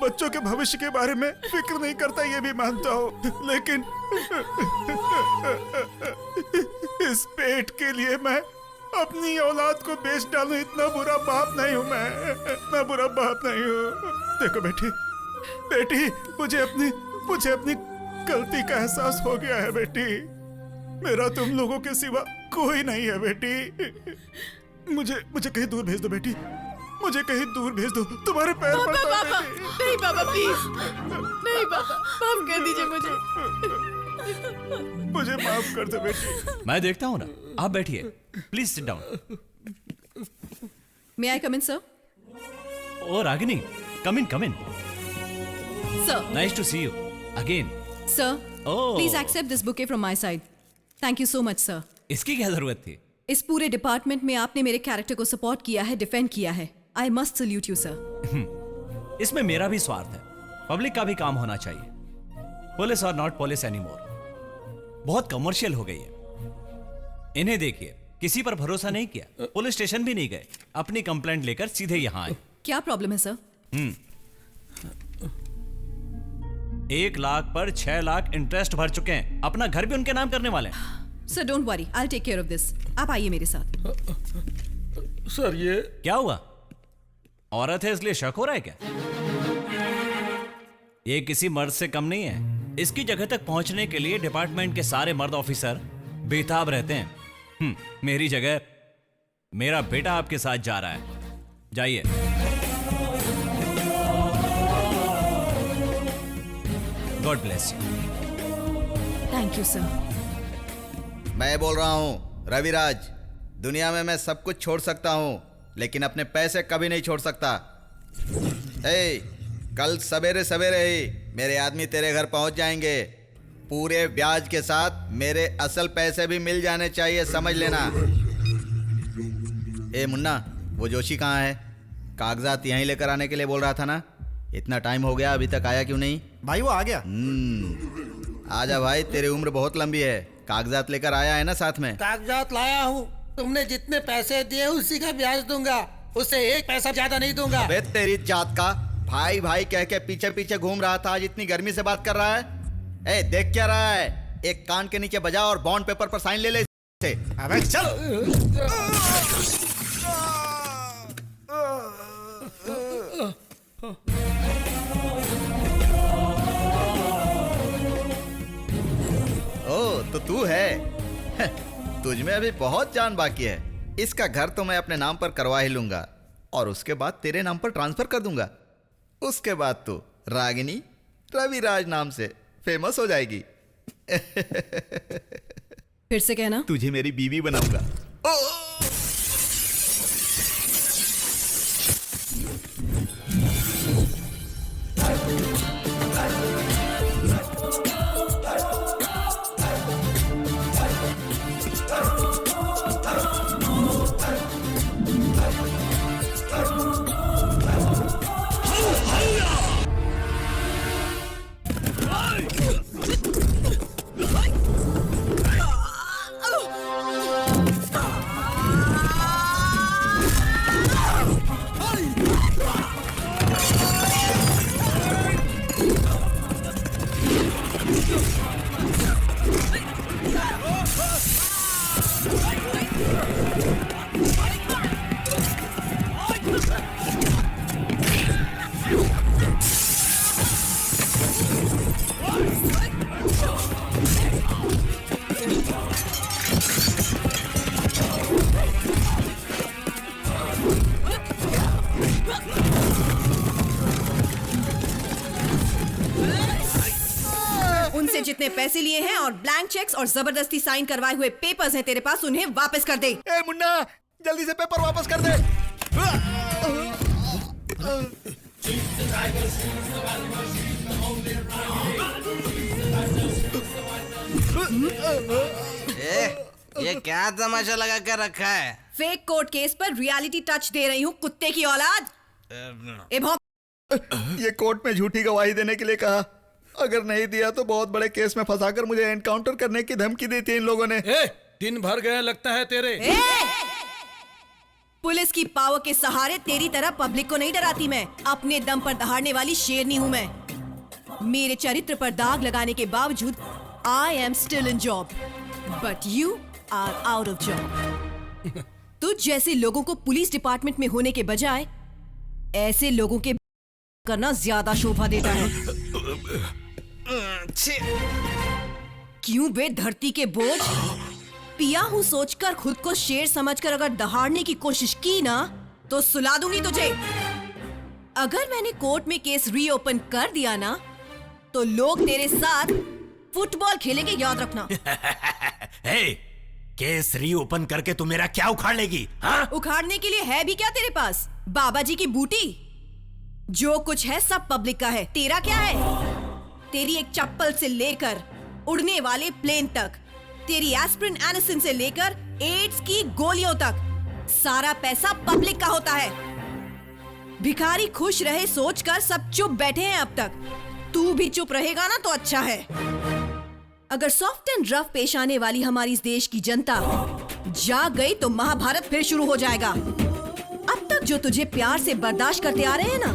बच्चों के भविष्य के बारे में फिक्र नहीं करता, ये भी मानता हूँ, लेकिन इस पेट के लिए मैं अपनी औलाद को बेच डालूं, इतना बुरा बाप नहीं हूँ मैं, इतना बुरा बाप नहीं हूँ। देखो बेटी, बेटी, मुझे अपनी गलती का एहसास हो गया है बेटी। मेरा तुम लोगों के सिवा कोई नहीं है बेटी। मुझे कहीं दूर भेज दो बेटी, मुझे कहीं दूर भेज दो, तुम्हारे पैर पड़ता हूं बेटी। नहीं बाबा, प्लीज नहीं बाबा, माफ कर दीजिए मुझे माफ कर दो बेटी। मैं देखता हूँ ना, आप बैठिए, please sit down. May I come in sir? Oh Ragini, come in, come in. Sir, nice to see you again. Sir, please accept this bouquet from my side. Thank you so much sir. इसकी क्या जरूरत थी? इस पूरे डिपार्टमेंट में आपने मेरे कैरेक्टर को सपोर्ट किया है, डिफेंड किया है। I must salute you sir. इसमें मेरा भी स्वार्थ है, पब्लिक का भी काम होना चाहिए। पुलिस और नॉट पुलिस एनीमोर बहुत कमर्शियल हो गई है। इन्हें देखिए, किसी पर भरोसा नहीं किया, पुलिस स्टेशन भी नहीं गए, अपनी कंप्लेंट लेकर सीधे यहाँ आए। क्या प्रॉब्लम है सर? 1 लाख पर 6 लाख इंटरेस्ट भर चुके हैं, अपना घर भी उनके नाम करने वाले हैं। Sir don't worry, I will take care of this. आप आइए मेरे साथ। सर ये क्या हुआ? औरत है इसलिए शक हो रहा है क्या? ये किसी मर्द से कम नहीं है। इसकी जगह तक पहुंचने के लिए डिपार्टमेंट के सारे मर्द ऑफिसर बेताब रहते हैं। मेरी जगह मेरा बेटा आपके साथ जा रहा है, जाइए। God bless you. Thank you sir. मैं बोल रहा हूं रविराज, दुनिया में मैं सब कुछ छोड़ सकता हूं, लेकिन अपने पैसे कभी नहीं छोड़ सकता। कल सवेरे सवेरे ही मेरे आदमी तेरे घर पहुंच जाएंगे, पूरे ब्याज के साथ। मेरे असल पैसे भी मिल जाने चाहिए, समझ लेना। मुन्ना, वो जोशी कहाँ है? कागजात यहीं लेकर आने के लिए बोल रहा था ना? इतना टाइम हो गया, अभी तक आया क्यों नहीं? भाई वो आ गया। आजा भाई, तेरी उम्र बहुत लंबी है। कागजात लेकर आया है ना साथ में? कागजात लाया हूँ। तुमने जितने पैसे दिए उसी का ब्याज दूंगा, उससे 1 पैसा ज्यादा नहीं दूंगा। अबे तेरी जात का, भाई भाई कह के पीछे पीछे घूम रहा था, आज इतनी गर्मी से बात कर रहा है। देख क्या रहा है? एक कान के नीचे बजा और बॉन्ड पेपर पर साइन ले ले। अबे चल। तो तू है। तुझ में अभी बहुत जान बाकी है। इसका घर तो मैं अपने नाम पर करवा ही लूंगा और उसके बाद तेरे नाम पर ट्रांसफर कर दूंगा। उसके बाद तू रागिनी, रविराज नाम से फेमस हो जाएगी। फिर से कहना। तुझे मेरी बीवी बनाऊंगा। उनसे जितने पैसे लिए हैं और ब्लैंक चेक्स और जबरदस्ती साइन करवाए हुए पेपर्स हैं तेरे पास, उन्हें वापस कर दे। ए मुन्ना, जल्दी से पेपर वापस कर दे। ये क्या तमाशा लगा कर रखा है? फेक कोर्ट केस पर रियलिटी टच दे रही हूँ, कुत्ते की औलाद। ये कोर्ट में झूठी गवाही देने के लिए कहा, अगर नहीं दिया तो बहुत बड़े केस में फंसाकर मुझे एनकाउंटर करने की धमकी दी थी इन लोगों ने। दिन भर गए लगता है तेरे। पुलिस की पावर के सहारे तेरी तरह पब्लिक को नहीं डराती मैं। अपने दम पर दहाड़ने वाली शेरनी हूँ मैं। मेरे चरित्र पर दाग लगाने के बावजूद I am still in job, but you are out of job. तुझ जैसे लोगों को पुलिस डिपार्टमेंट में होने के बजाय ऐसे लोगों के करना ज्यादा शोभा देता है। क्यों बे धरती के बोझ? पिया हूं सोचकर खुद को शेर समझकर अगर दहाड़ने की कोशिश की ना तो सुला दूंगी तुझे। अगर मैंने कोर्ट में केस रीओपन कर दिया ना तो लोग तेरे साथ फुटबॉल खेलेंगे, याद रखना। hey, केस रीओपन करके तू मेरा क्या उखाड़ लेगी? हाँ? उखाड़ने के लिए है भी क्या तेरे पास? बाबा जी की बूटी? जो कुछ है सब पब्लिक का है, तेरा क्या है? तेरी एक चप्पल से लेकर उड़ने वाले प्लेन तक, तेरी एस्प्रिन एनिसिन से लेकर एड्स की गोलियों तक, सारा पैसा पब्लिक का होता है। भिखारी खुश रहे सोचकर सब चुप बैठे हैं अब तक। तू भी चुप रहेगा ना तो अच्छा है। अगर सॉफ्ट एंड रफ पेश आने वाली हमारी इस देश की जनता जाग गई तो महाभारत फिर शुरू हो जाएगा। अब तक जो तुझे प्यार से बर्दाश्त करते आ रहे हैं ना,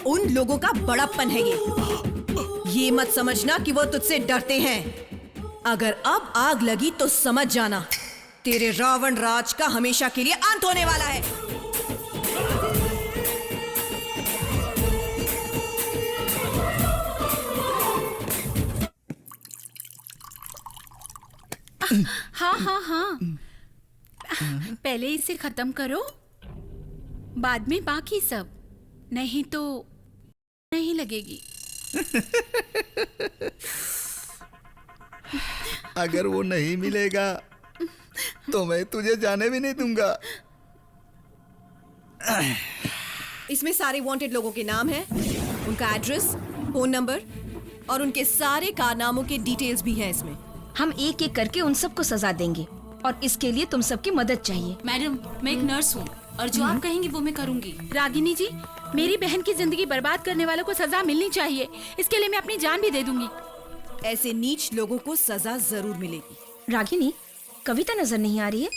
उन लोगों का बड़प्पन है ये मत समझना कि वो तुझसे डरते हैं। अगर अब आग लगी तो समझ जाना तेरे रावण राज का हमेशा के लिए अंत होने वाला है। हाँ हाँ हाँ, पहले इसे खत्म करो, बाद में बाकी सब, नहीं तो नहीं लगेगी। अगर वो नहीं मिलेगा तो मैं तुझे जाने भी नहीं दूंगा। इसमें सारे वांटेड लोगों के नाम हैं, उनका एड्रेस, फोन नंबर और उनके सारे कारनामों के डिटेल्स भी हैं इसमें। हम एक एक करके उन सबको सजा देंगे और इसके लिए तुम सबकी मदद चाहिए। मैडम, मैं एक नर्स हूँ और जो आप कहेंगी वो मैं करूँगी। रागिनी जी, मेरी बहन की जिंदगी बर्बाद करने वालों को सजा मिलनी चाहिए। इसके लिए मैं अपनी जान भी दे दूंगी। ऐसे नीच लोगों को सजा जरूर मिलेगी। रागिनी, कविता नजर नहीं आ रही है?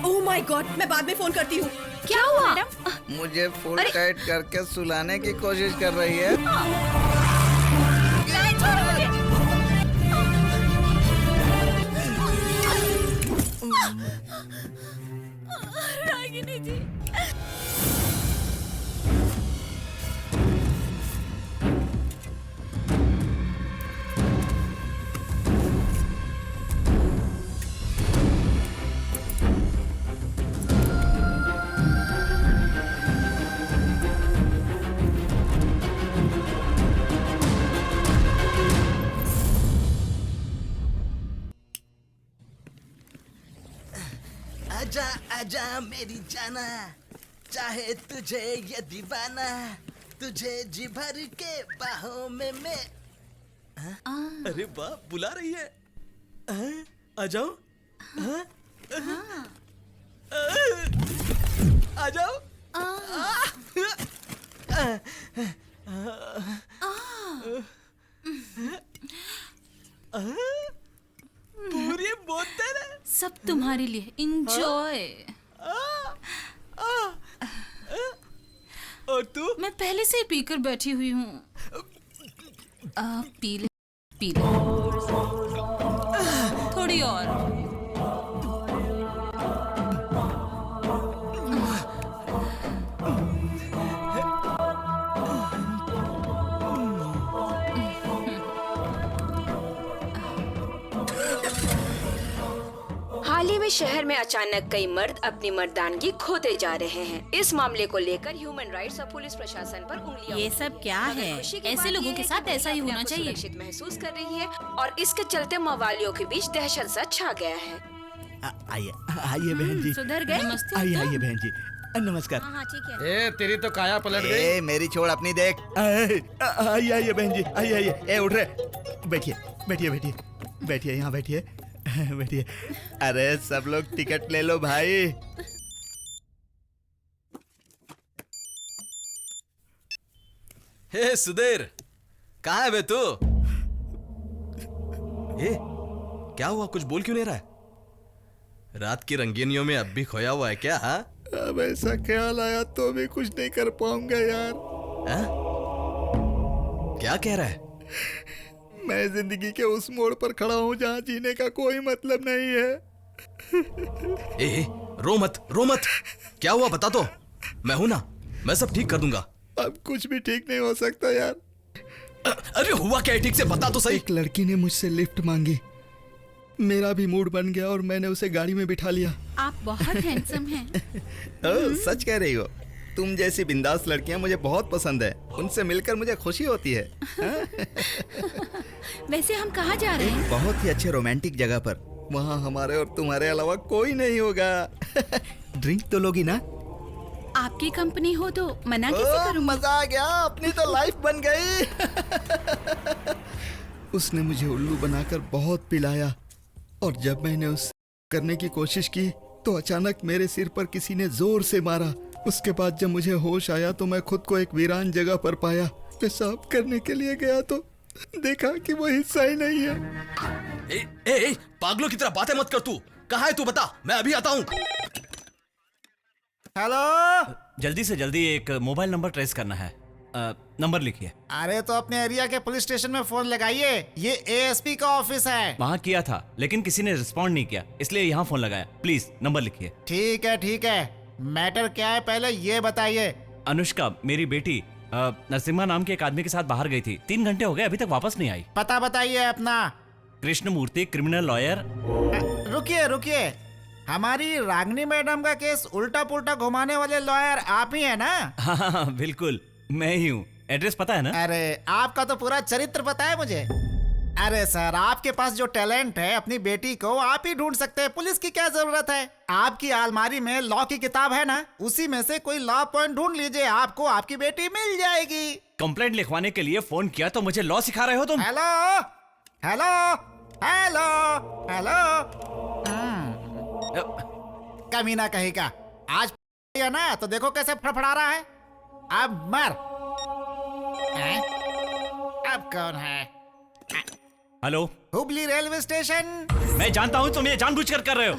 ओह माय गॉड, मैं बाद में फोन करती हूँ। क्या हुआ मैडम? मुझे फुल टाइट करके सुलाने की कोशिश कर रही है। रागिनी जी, आजा मेरी जाना, चाहे तुझे ये दीवाना, तुझे जी भर के बाहों में मैं। अरे वाह, बुला रही है। आ जाओ। आ जाओ। पूरी बोतल सब तुम्हारे लिए, इंजॉय। और तू? मैं पहले से ही पीकर बैठी हुई हूँ। पी ले, पी ले। थोड़ी और। हाल ही में शहर में अचानक कई मर्द अपनी मर्दानगी खोते जा रहे हैं। इस मामले को लेकर ह्यूमन राइट्स और पुलिस प्रशासन पर उंगलियां। ये सब क्या है? ऐसे लोगों के साथ ऐसा ही होना चाहिए। सुरक्षित महसूस कर रही है और इसके चलते मवालियों के बीच दहशत सा छा गया है। आइए आइए बहन जी। सुधर गए? आइए आइए बहन जी, नमस्कार। हाँ ठीक है। ए तेरी तो काया पलट गई। ए मेरी छोड़ अपनी देख। आइए आइए बहन जी, आइए आइए। ए उठ रहे, बैठिए बैठिए बैठिए बैठिए, यहाँ बैठिए बैठिए। अरे सब लोग टिकट ले लो भाई। हे सुधीर, कहाँ है बे तू? ए, क्या हुआ? कुछ बोल क्यों नहीं रहा है? रात की रंगीनियों में अब भी खोया हुआ है क्या? हाँ? अब ऐसा ख्याल आया तो भी कुछ नहीं कर पाऊंगा यार। हा? क्या कह रहा है? मैं जिंदगी के उस मोड़ पर खड़ा हूँ जहाँ जीने का कोई मतलब नहीं है। ए, रो मत, रो मत। क्या हुआ बता तो, मैं हूं ना, मैं सब ठीक कर दूंगा। अब कुछ भी ठीक नहीं हो सकता यार। अरे हुआ क्या ठीक से बता तो सही। एक लड़की ने मुझसे लिफ्ट मांगी, मेरा भी मूड बन गया और मैंने उसे गाड़ी में बिठा लिया। आप बहुत हैंडसम हैं। सच कह रही हो? तुम जैसी बिंदास लड़कियां मुझे बहुत पसंद है, उनसे मिलकर मुझे खुशी होती है। वैसे हम कहाँ जा रहे हैं? बहुत ही अच्छे रोमांटिक जगह पर, वहाँ हमारे और तुम्हारे अलावा कोई नहीं होगा। ड्रिंक तो लोगी ना? आपकी कंपनी हो तो मना कैसे करूं? मजा आ गया, अपनी तो लाइफ बन गई। उसने मुझे उल्लू बनाकर बहुत पिलाया और जब मैंने उसे करने की कोशिश की तो अचानक मेरे सिर पर किसी ने जोर से मारा। उसके बाद जब मुझे होश आया तो मैं खुद को एक वीरान जगह पर पाया। पेशाब करने के लिए गया तो देखा कि वो हिस्सा ही नहीं है। ए, पागलों की तरह बातें मत कर तू। कहाँ है तू बता, मैं अभी आता हूँ। हेलो, जल्दी से जल्दी एक मोबाइल नंबर ट्रेस करना है। नंबर लिखिए। अरे तो अपने एरिया के पुलिस स्टेशन में फोन लगाइए, ये एएसपी का ऑफिस है। वहाँ किया था लेकिन किसी ने रिस्पॉन्ड नहीं किया, इसलिए यहाँ फोन लगाया। प्लीज नंबर लिखिए। ठीक है, मैटर क्या है पहले ये बताइए। अनुष्का, मेरी बेटी नरसिम्हा नाम के एक आदमी के साथ बाहर गई थी। 3 घंटे हो गए, अभी तक वापस नहीं आई। पता बताइए अपना। Krishnamurthy, criminal lawyer. रुकिए, हमारी रागनी मैडम का केस उल्टा पुल्टा घुमाने वाले लॉयर आप ही है ना? हाँ, बिल्कुल मैं ही हूँ। एड्रेस पता है ना? अरे आपका तो पूरा चरित्र पता है मुझे। अरे सर, आपके पास जो टैलेंट है अपनी बेटी को आप ही ढूंढ सकते हैं, पुलिस की क्या जरूरत है? आपकी अलमारी में लॉ की किताब है ना, उसी में से कोई लॉ पॉइंट ढूंढ लीजिए, आपको आपकी बेटी मिल जाएगी। कंप्लेंट लिखवाने के लिए फोन किया तो मुझे लॉ सिखा रहे हो तुम? कमीना कहेगा आज या ना तो देखो कैसे फड़फड़ा रहा है। अब मर। अब कौन है? Hello, Hubli railway station. मैं जानता हूँ तुम ये जानबूझकर कर रहे हो।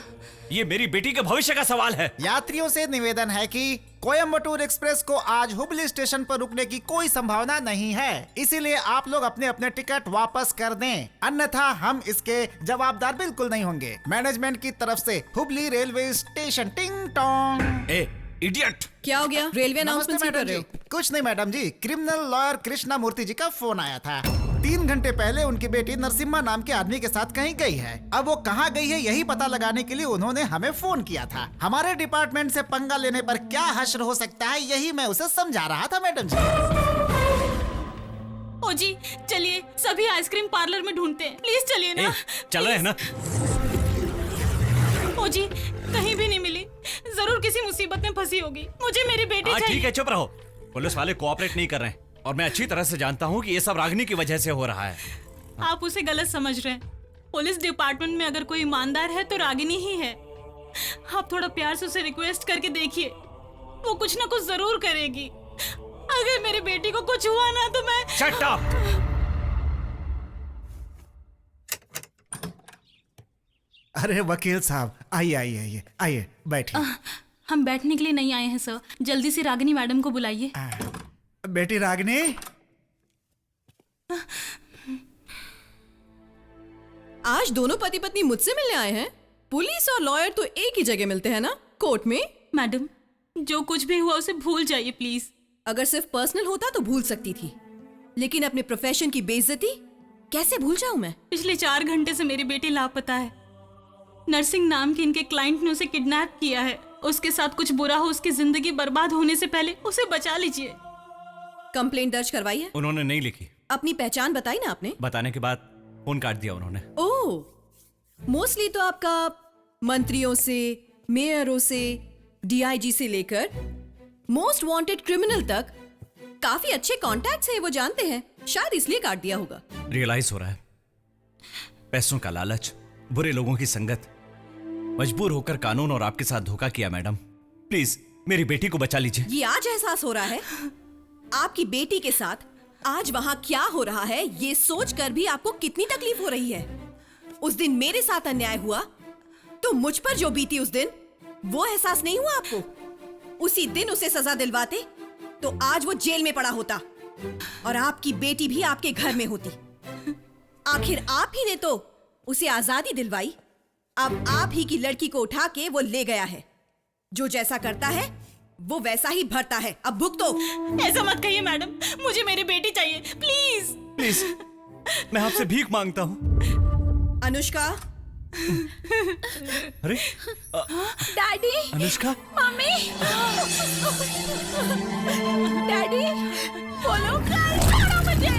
ये मेरी बेटी के भविष्य का सवाल है। यात्रियों से निवेदन है कि कोयम्बटूर एक्सप्रेस को आज हुबली स्टेशन पर रुकने की कोई संभावना नहीं है, इसीलिए आप लोग अपने अपने टिकट वापस कर दें, अन्यथा हम इसके जवाबदार बिल्कुल नहीं होंगे। मैनेजमेंट की तरफ से हुबली रेलवे स्टेशन। टिंग टोंग। ए, इडियट! क्या हो गया? रेलवे अनाउंसमेंट कर रहे हो? कुछ नहीं मैडम जी, क्रिमिनल लॉयर कृष्णा मूर्ति जी का फोन आया था। 3 घंटे पहले उनकी बेटी नरसिम्हा नाम के आदमी के साथ कहीं गई है। अब वो कहाँ गई है यही पता लगाने के लिए उन्होंने हमें फोन किया था। हमारे डिपार्टमेंट से पंगा लेने पर क्या हश्र हो सकता है यही मैं उसे समझा रहा था मैडम जी। ओ जी, चलिए सभी आइसक्रीम पार्लर में ढूंढते हैं, प्लीज चलिए ना। चल रहे हैं ना? ओ जी, कहीं भी नहीं मिली, जरूर किसी मुसीबत में फंसी होगी। मुझे मेरी बेटी हाँ चाहिए। ठीक है, चुप रहो। पुलिस वाले कोऑपरेट नहीं कर रहे हैं और मैं अच्छी तरह से जानता हूँ कि ये सब रागिनी की वजह से हो रहा है। आप उसे गलत समझ रहे हैं। पुलिस डिपार्टमेंट में अगर कोई ईमानदार है तो रागिनी ही है। आप थोड़ा प्यार से उसे रिक्वेस्ट करके देखिए, वो कुछ ना कुछ जरूर करेगी। अगर मेरी बेटी को कुछ हुआ ना तो मैं शट अप। अरे वकील साहब, आइए आइए आइए आइए, बैठिए। हम बैठने के लिए नहीं आए हैं सर, जल्दी से रागिनी मैडम को बुलाइए। बेटी रागिनी, आज दोनों पति पत्नी मुझसे मिलने आए हैं। पुलिस और लॉयर तो एक ही जगह मिलते हैं ना, कोर्ट में। मैडम, जो कुछ भी हुआ उसे भूल जाइए प्लीज। अगर सिर्फ पर्सनल होता तो भूल सकती थी, लेकिन अपने प्रोफेशन की बेइज्जती कैसे भूल जाऊं मैं? पिछले 4 घंटे से मेरी बेटी लापता है। नरसिंह नाम के इनके क्लाइंट ने उसे किडनैप किया है। उसके साथ कुछ बुरा हो, उसकी जिंदगी बर्बाद होने से पहले उसे बचा लीजिए। कंप्लेंट दर्ज करवाई है? उन्होंने नहीं लिखी। अपनी पहचान बताई ना आपने? बताने के बाद फोन काट दिया उन्होंने। ओह, मोस्टली तो आपका मंत्रियों से, मेयरों से, डीआईजी से लेकर मोस्ट वांटेड क्रिमिनल तक काफी अच्छे कॉन्टैक्ट्स हैं, वो जानते हैं, शायद इसलिए काट दिया होगा। रियलाइज हो रहा है, पैसों का लालच, बुरे लोगों की संगत, मजबूर होकर कानून और आपके साथ धोखा किया। मैडम प्लीज मेरी बेटी को बचा लीजिए। ये आज एहसास हो रहा है आपकी बेटी के साथ आज वहां क्या हो रहा है, ये सोचकर भी आपको कितनी तकलीफ हो रही है। उस दिन मेरे साथ अन्याय हुआ तो मुझ पर जो बीती उस दिन, वो एहसास नहीं हुआ आपको? उसी दिन उसे सजा दिलवाते तो आज वो जेल में पड़ा होता और आपकी बेटी भी आपके घर में होती। आखिर आप ही ने तो उसे आजादी दिलवाई। अब आप ही की लड़की को उठा के वो ले गया है। जो जैसा करता है वो वैसा ही भरता है। अब भुगतो। ऐसा मत कहिए मैडम, मुझे मेरी बेटी चाहिए प्लीज। प्लीज, मैं आपसे भीख मांगता हूँ। अनुष्का। अरे डैडी, अनुष्का, मम्मी, डैडी, बोलो कल छोड़ो मुझे।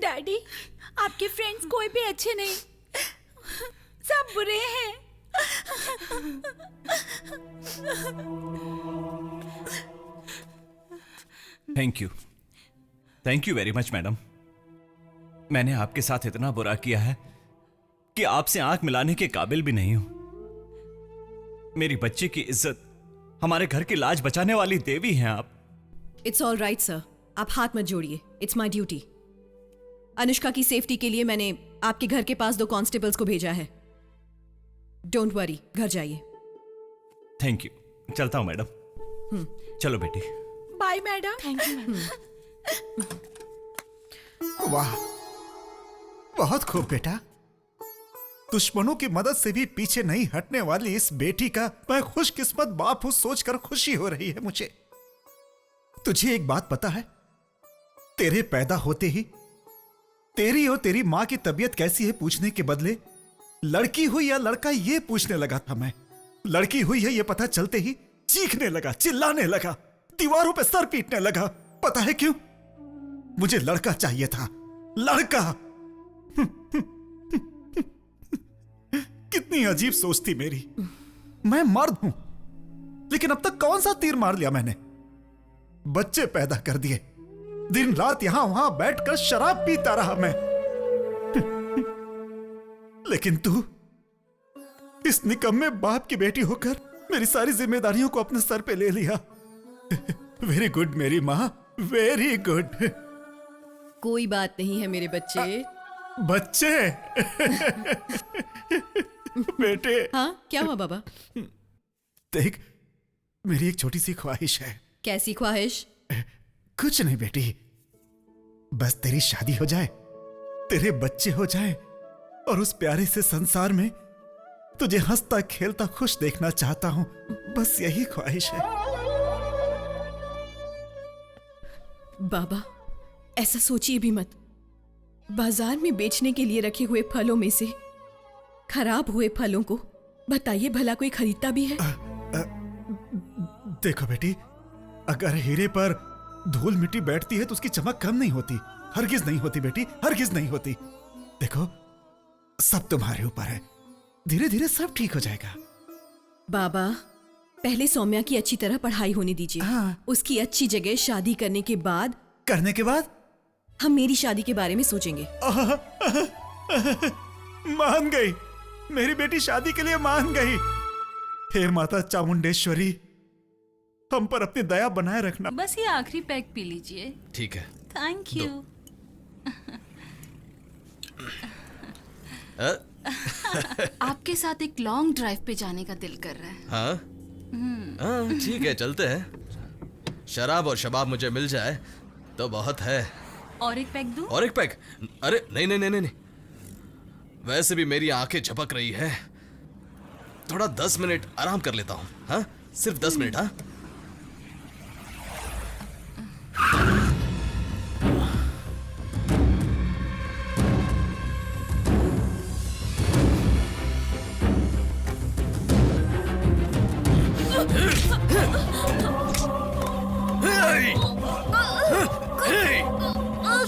डैडी, आपके फ्रेंड्स कोई भी अच्छे नहीं, सब बुरे हैं। Thank you very much madam. मैंने आपके साथ इतना बुरा किया है कि आपसे आंख मिलाने के काबिल भी नहीं हूं। मेरी बच्ची की इज्जत, हमारे घर की लाज बचाने वाली देवी हैं आप। इट्स ऑल राइट सर, आप हाथ मत जोड़िए, इट्स माई ड्यूटी। अनुष्का की सेफ्टी के लिए मैंने आपके घर के पास 2 कांस्टेबल्स को भेजा है। डोंट वरी, घर जाइए। Thank you. चलता हूँ मैडम। चलो बेटी। Bye madam. Thank you ma'am. वाह, बहुत खूब बेटा। दुश्मनों की मदद से भी पीछे नहीं हटने वाली इस बेटी का मैं खुशकिस्मत बाप हूं सोचकर खुशी हो रही है मुझे। तुझे एक बात पता है, तेरे पैदा होते ही तेरी और तेरी मां की तबीयत कैसी है पूछने के बदले लड़की हुई या लड़का ये पूछने लगा था मैं। लड़की हुई है ये पता चलते ही चीखने लगा, चिल्लाने लगा, दीवारों पे सर पीटने लगा। पता है क्यों? मुझे लड़का चाहिए था, लड़का। कितनी अजीब सोच थी मेरी। मैं मर्द हूं, लेकिन अब तक कौन सा तीर मार लिया मैंने? बच्चे पैदा कर दिए, दिन रात यहां वहां बैठकर शराब पीता रहा मैं। लेकिन तू इस निकम्मे बाप की बेटी होकर मेरी सारी जिम्मेदारियों को अपने सर पे ले लिया। वेरी गुड मेरी मां, वेरी गुड। कोई बात नहीं है मेरे बच्चे। बच्चे बेटे। हाँ, क्या हुआ बाबा? देख, मेरी एक छोटी सी ख्वाहिश है। कैसी ख्वाहिश? कुछ नहीं बेटी, बस तेरी शादी हो जाए, तेरे बच्चे हो जाए और उस प्यारे से संसार में तुझे हंसता खेलता खुश देखना चाहता हूं। बस यही ख्वाहिश है। बाबा, ऐसा सोचिए भी मत। बाजार में बेचने के लिए रखे हुए फलों में से खराब हुए फलों को बताइए भला कोई खरीदता भी है? देखो बेटी, अगर हीरे पर धूल मिट्टी बैठती है तो उसकी चमक कम नहीं होती। हरगिज नहीं होती बेटी, हरगिज नहीं होती। देखो, सब तुम्हारे ऊपर है, धीरे धीरे सब ठीक हो जाएगा। बाबा, पहले सौम्या की अच्छी तरह पढ़ाई होने दीजिए। हाँ। उसकी अच्छी जगह शादी करने के बाद हम मेरी शादी के बारे में सोचेंगे। मान गई, मेरी बेटी शादी के लिए मान गई। हे माता चामुंडेश्वरी, हम पर अपनी दया बनाए रखना। बस ये आखिरी पैक पी लीजिए। ठीक है। Thank you. आपके साथ एक लॉन्ग ड्राइव पे जाने का दिल कर रहा है। हाँ, ठीक है, चलते हैं। शराब और शबाब मुझे मिल जाए तो बहुत है। और एक पैक दूं? और एक पैक? अरे नहीं नहीं नहीं नहीं, वैसे भी मेरी आंखें झपक रही है, थोड़ा 10 मिनट आराम कर लेता हूँ। हाँ, सिर्फ 10 मिनट। हाँ,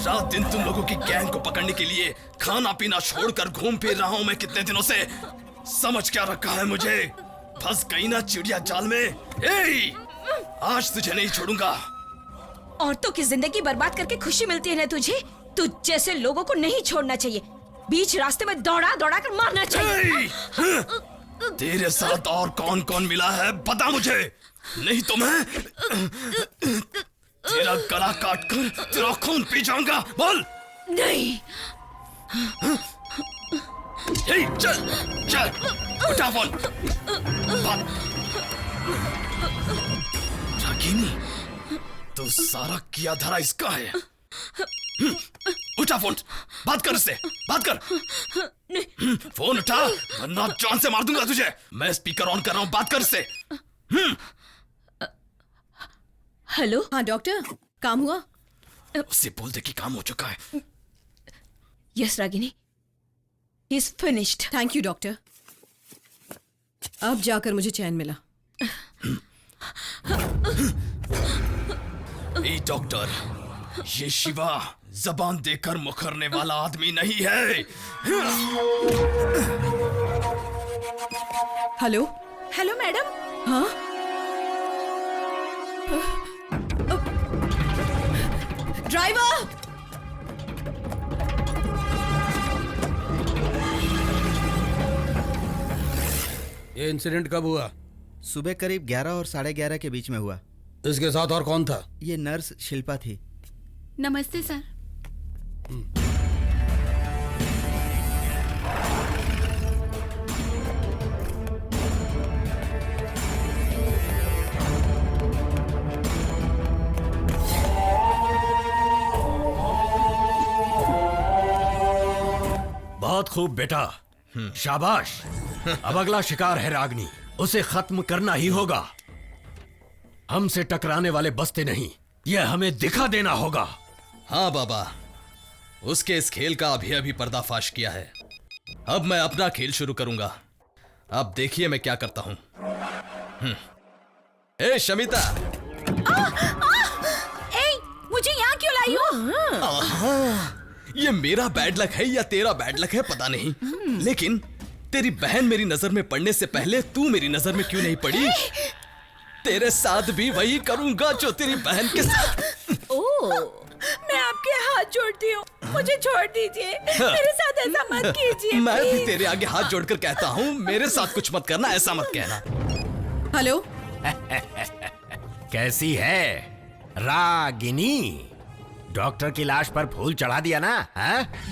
रात दिन तुम लोगों की गैंग को पकड़ने के लिए खाना पीना छोड़कर घूम फिर रहा हूं मैं कितने दिनों से। समझ क्या रखा है मुझे? फंस गई ना चिड़िया जाल में। आज तुझे नहीं छोड़ूंगा। औरतों की जिंदगी बर्बाद करके खुशी मिलती है ना तुझे? तुझ जैसे लोगों को नहीं छोड़ना चाहिए, बीच रास्ते में दौड़ा दौड़ा कर मारना चाहिए। तेरे साथ और कौन कौन मिला है बता मुझे, नहीं तो मैं तेरा गला काट कर तेरा खून पी जाऊंगा। बोल। नहीं। चल चल, उठा फोन। रागिनी, तू सारा किया धरा इसका है। उठा फोन, बात कर इससे, बात कर। फोन उठा वरना जान से मार दूंगा तुझे। मैं स्पीकर ऑन कर रहा हूं, बात कर इससे। हेलो। हाँ डॉक्टर, काम हुआ? उससे बोल दे कि काम हो चुका है। Yes Ragini, he is finished. Thank you doctor, अब जाकर मुझे चैन मिला। ए डॉक्टर, ये शिवा जबान देकर मुखरने वाला आदमी नहीं है। हेलो। Hello madam. हाँ, ड्राइवर। ये इंसिडेंट कब हुआ? सुबह करीब 11 और 11:30 के बीच में हुआ। इसके साथ और कौन था? ये नर्स शिल्पा थी। नमस्ते सर। बहुत खूब बेटा, शाबाश। अब अगला शिकार है रागनी, उसे खत्म करना ही होगा। हमसे टकराने वाले बसते नहीं, यह हमें दिखा देना होगा। हाँ बाबा, उसके इस खेल का अभी अभी पर्दाफाश किया है। अब मैं अपना खेल शुरू करूंगा। अब देखिए मैं क्या करता हूं। ए शमिता, मुझे यहाँ क्यों लाई हो? ये मेरा बैड लक है या तेरा बैड लक है पता नहीं, लेकिन तेरी बहन मेरी नजर में पड़ने से पहले तू मेरी नजर में क्यों नहीं पड़ी? तेरे साथ भी वही करूंगा जो तेरी बहन के साथ। मैं आपके हाथ जोड़ती हूँ, मुझे छोड़ दीजिए, मेरे साथ ऐसा मत कीजिए। मैं भी please। तेरे आगे हाथ जोड़कर कहता हूँ, मेरे साथ कुछ मत करना, ऐसा मत कहना। हेलो। कैसी है रागिनी? डॉक्टर की लाश पर फूल चढ़ा दिया ना?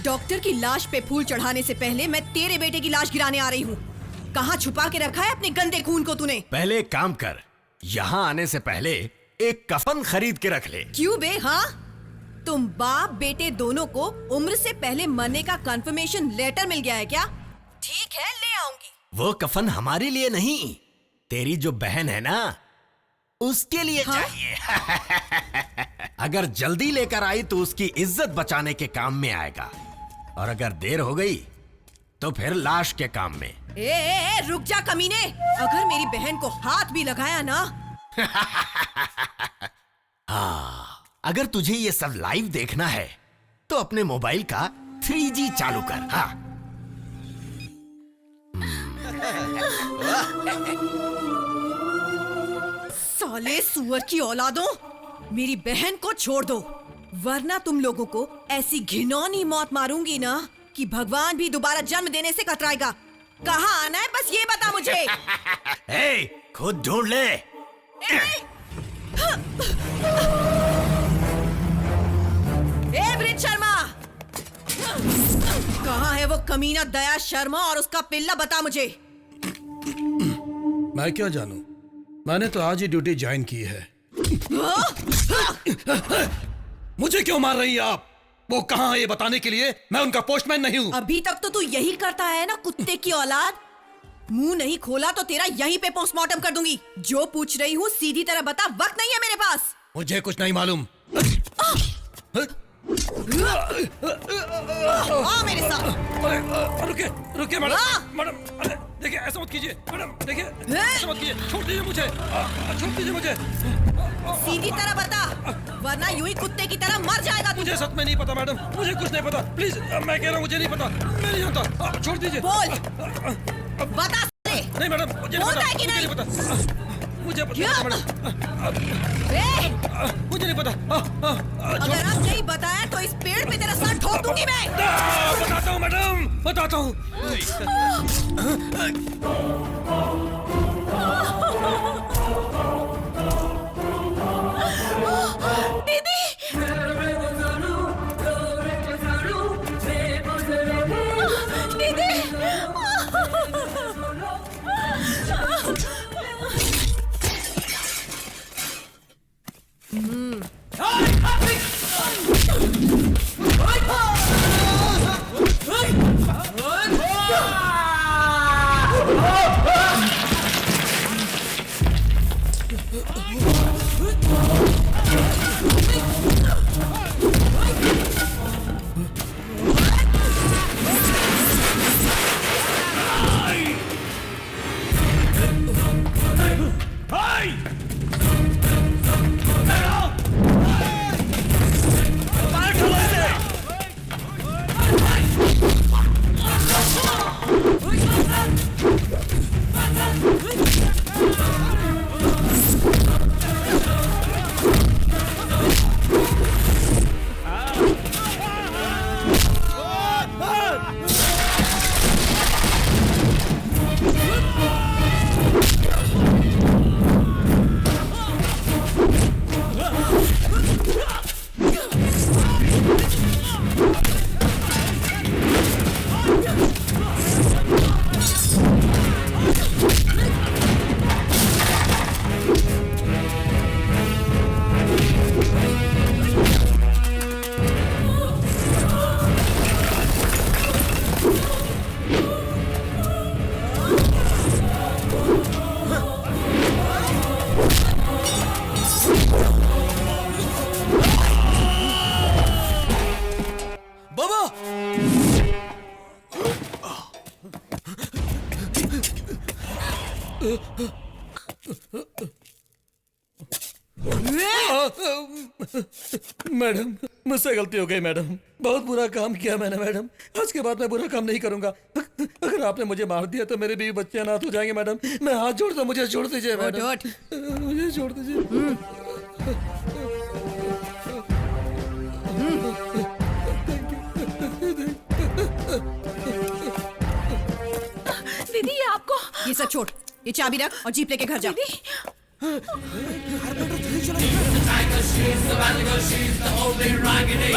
डॉक्टर की लाश पे फूल चढ़ाने से पहले मैं तेरे बेटे की लाश गिराने आ रही हूँ। कहाँ छुपा के रखा है अपने गंदे खून को तूने? पहले एक काम कर, यहाँ आने से पहले एक कफन खरीद के रख ले। क्यों बे? हाँ, तुम बाप बेटे दोनों को उम्र से पहले मरने का कंफर्मेशन लेटर मिल गया है क्या? ठीक है, ले आऊंगी। वो कफन हमारे लिए नहीं, तेरी जो बहन है ना उसके लिए चाहिए। अगर जल्दी लेकर आई तो उसकी इज्जत बचाने के काम में आएगा, और अगर देर हो गई तो फिर लाश के काम में। ए, रुक जा कमीने, अगर मेरी बहन को हाथ भी लगाया ना। हाँ, अगर तुझे ये सब लाइव देखना है तो अपने मोबाइल का 3G चालू कर। हाँ। साले सुअर की औलादों, मेरी बहन को छोड़ दो, वरना तुम लोगों को ऐसी घिनौनी मौत मारूंगी ना कि भगवान भी दोबारा जन्म देने से कतराएगा। कहाँ आना है बस ये बता मुझे। ए, खुद ढूंढ ले। ब्रिज शर्मा, कहाँ है वो कमीना दया शर्मा और उसका पिल्ला? बता मुझे। मैं क्या जानूं, मैंने तो आज ही ड्यूटी ज्वाइन की है। मुझे क्यों मार रही हैं आप? वो कहाँ है ये बताने के लिए मैं उनका पोस्टमैन नहीं हूँ। अभी तक तो तू यही करता है ना, कुत्ते की औलाद। मुंह नहीं खोला तो तेरा यहीं पे पोस्टमार्टम कर दूंगी। जो पूछ रही हूँ सीधी तरह बता, वक्त नहीं है मेरे पास। मुझे कुछ नहीं मालूम। मेरे साथ। रुके रुके मैडम, मैडम देखिए ऐसा मत कीजिए, मैडम देखिए ऐसा मत कीजिए, छोड़ दीजिए मुझे, छोड़ दीजिए मुझे। सीधी तरह बता, वरना यूं ही कुत्ते की तरह मर जाएगा तू। मुझे सच में नहीं पता मैडम, मुझे कुछ नहीं पता, प्लीज मैं कह रहा हूँ मुझे नहीं पता, मैं नहीं जानता, छोड़ दीजिए। बोल, बता। नहीं मैडम, मुझे नहीं पता, मुझे नहीं पता, मुझे पता मैडम, मुझे नहीं पता। अगर आप नहीं बताया तो इस पेड़ पे तेरा सर ठोक दूंगी मैं। बताता हूँ मैडम, बताता हूँ। दीदी, मैडम मुझसे गलती हो गई मैडम, बहुत बुरा काम किया मैंने मैडम। आज के बाद मैं बुरा काम नहीं करूंगा। अगर आपने मुझे मार दिया तो मेरे बीवी बच्चे अनाथ हो जाएंगे मैडम। मैं हाथ जोड़ता, मुझे छोड़ दीजिए मैडम, मुझे छोड़ दीजिए। दीदी ये आपको, ये सब छोड़, ये चाबी रख और जीप लेके घर जा। She's the only raggedy.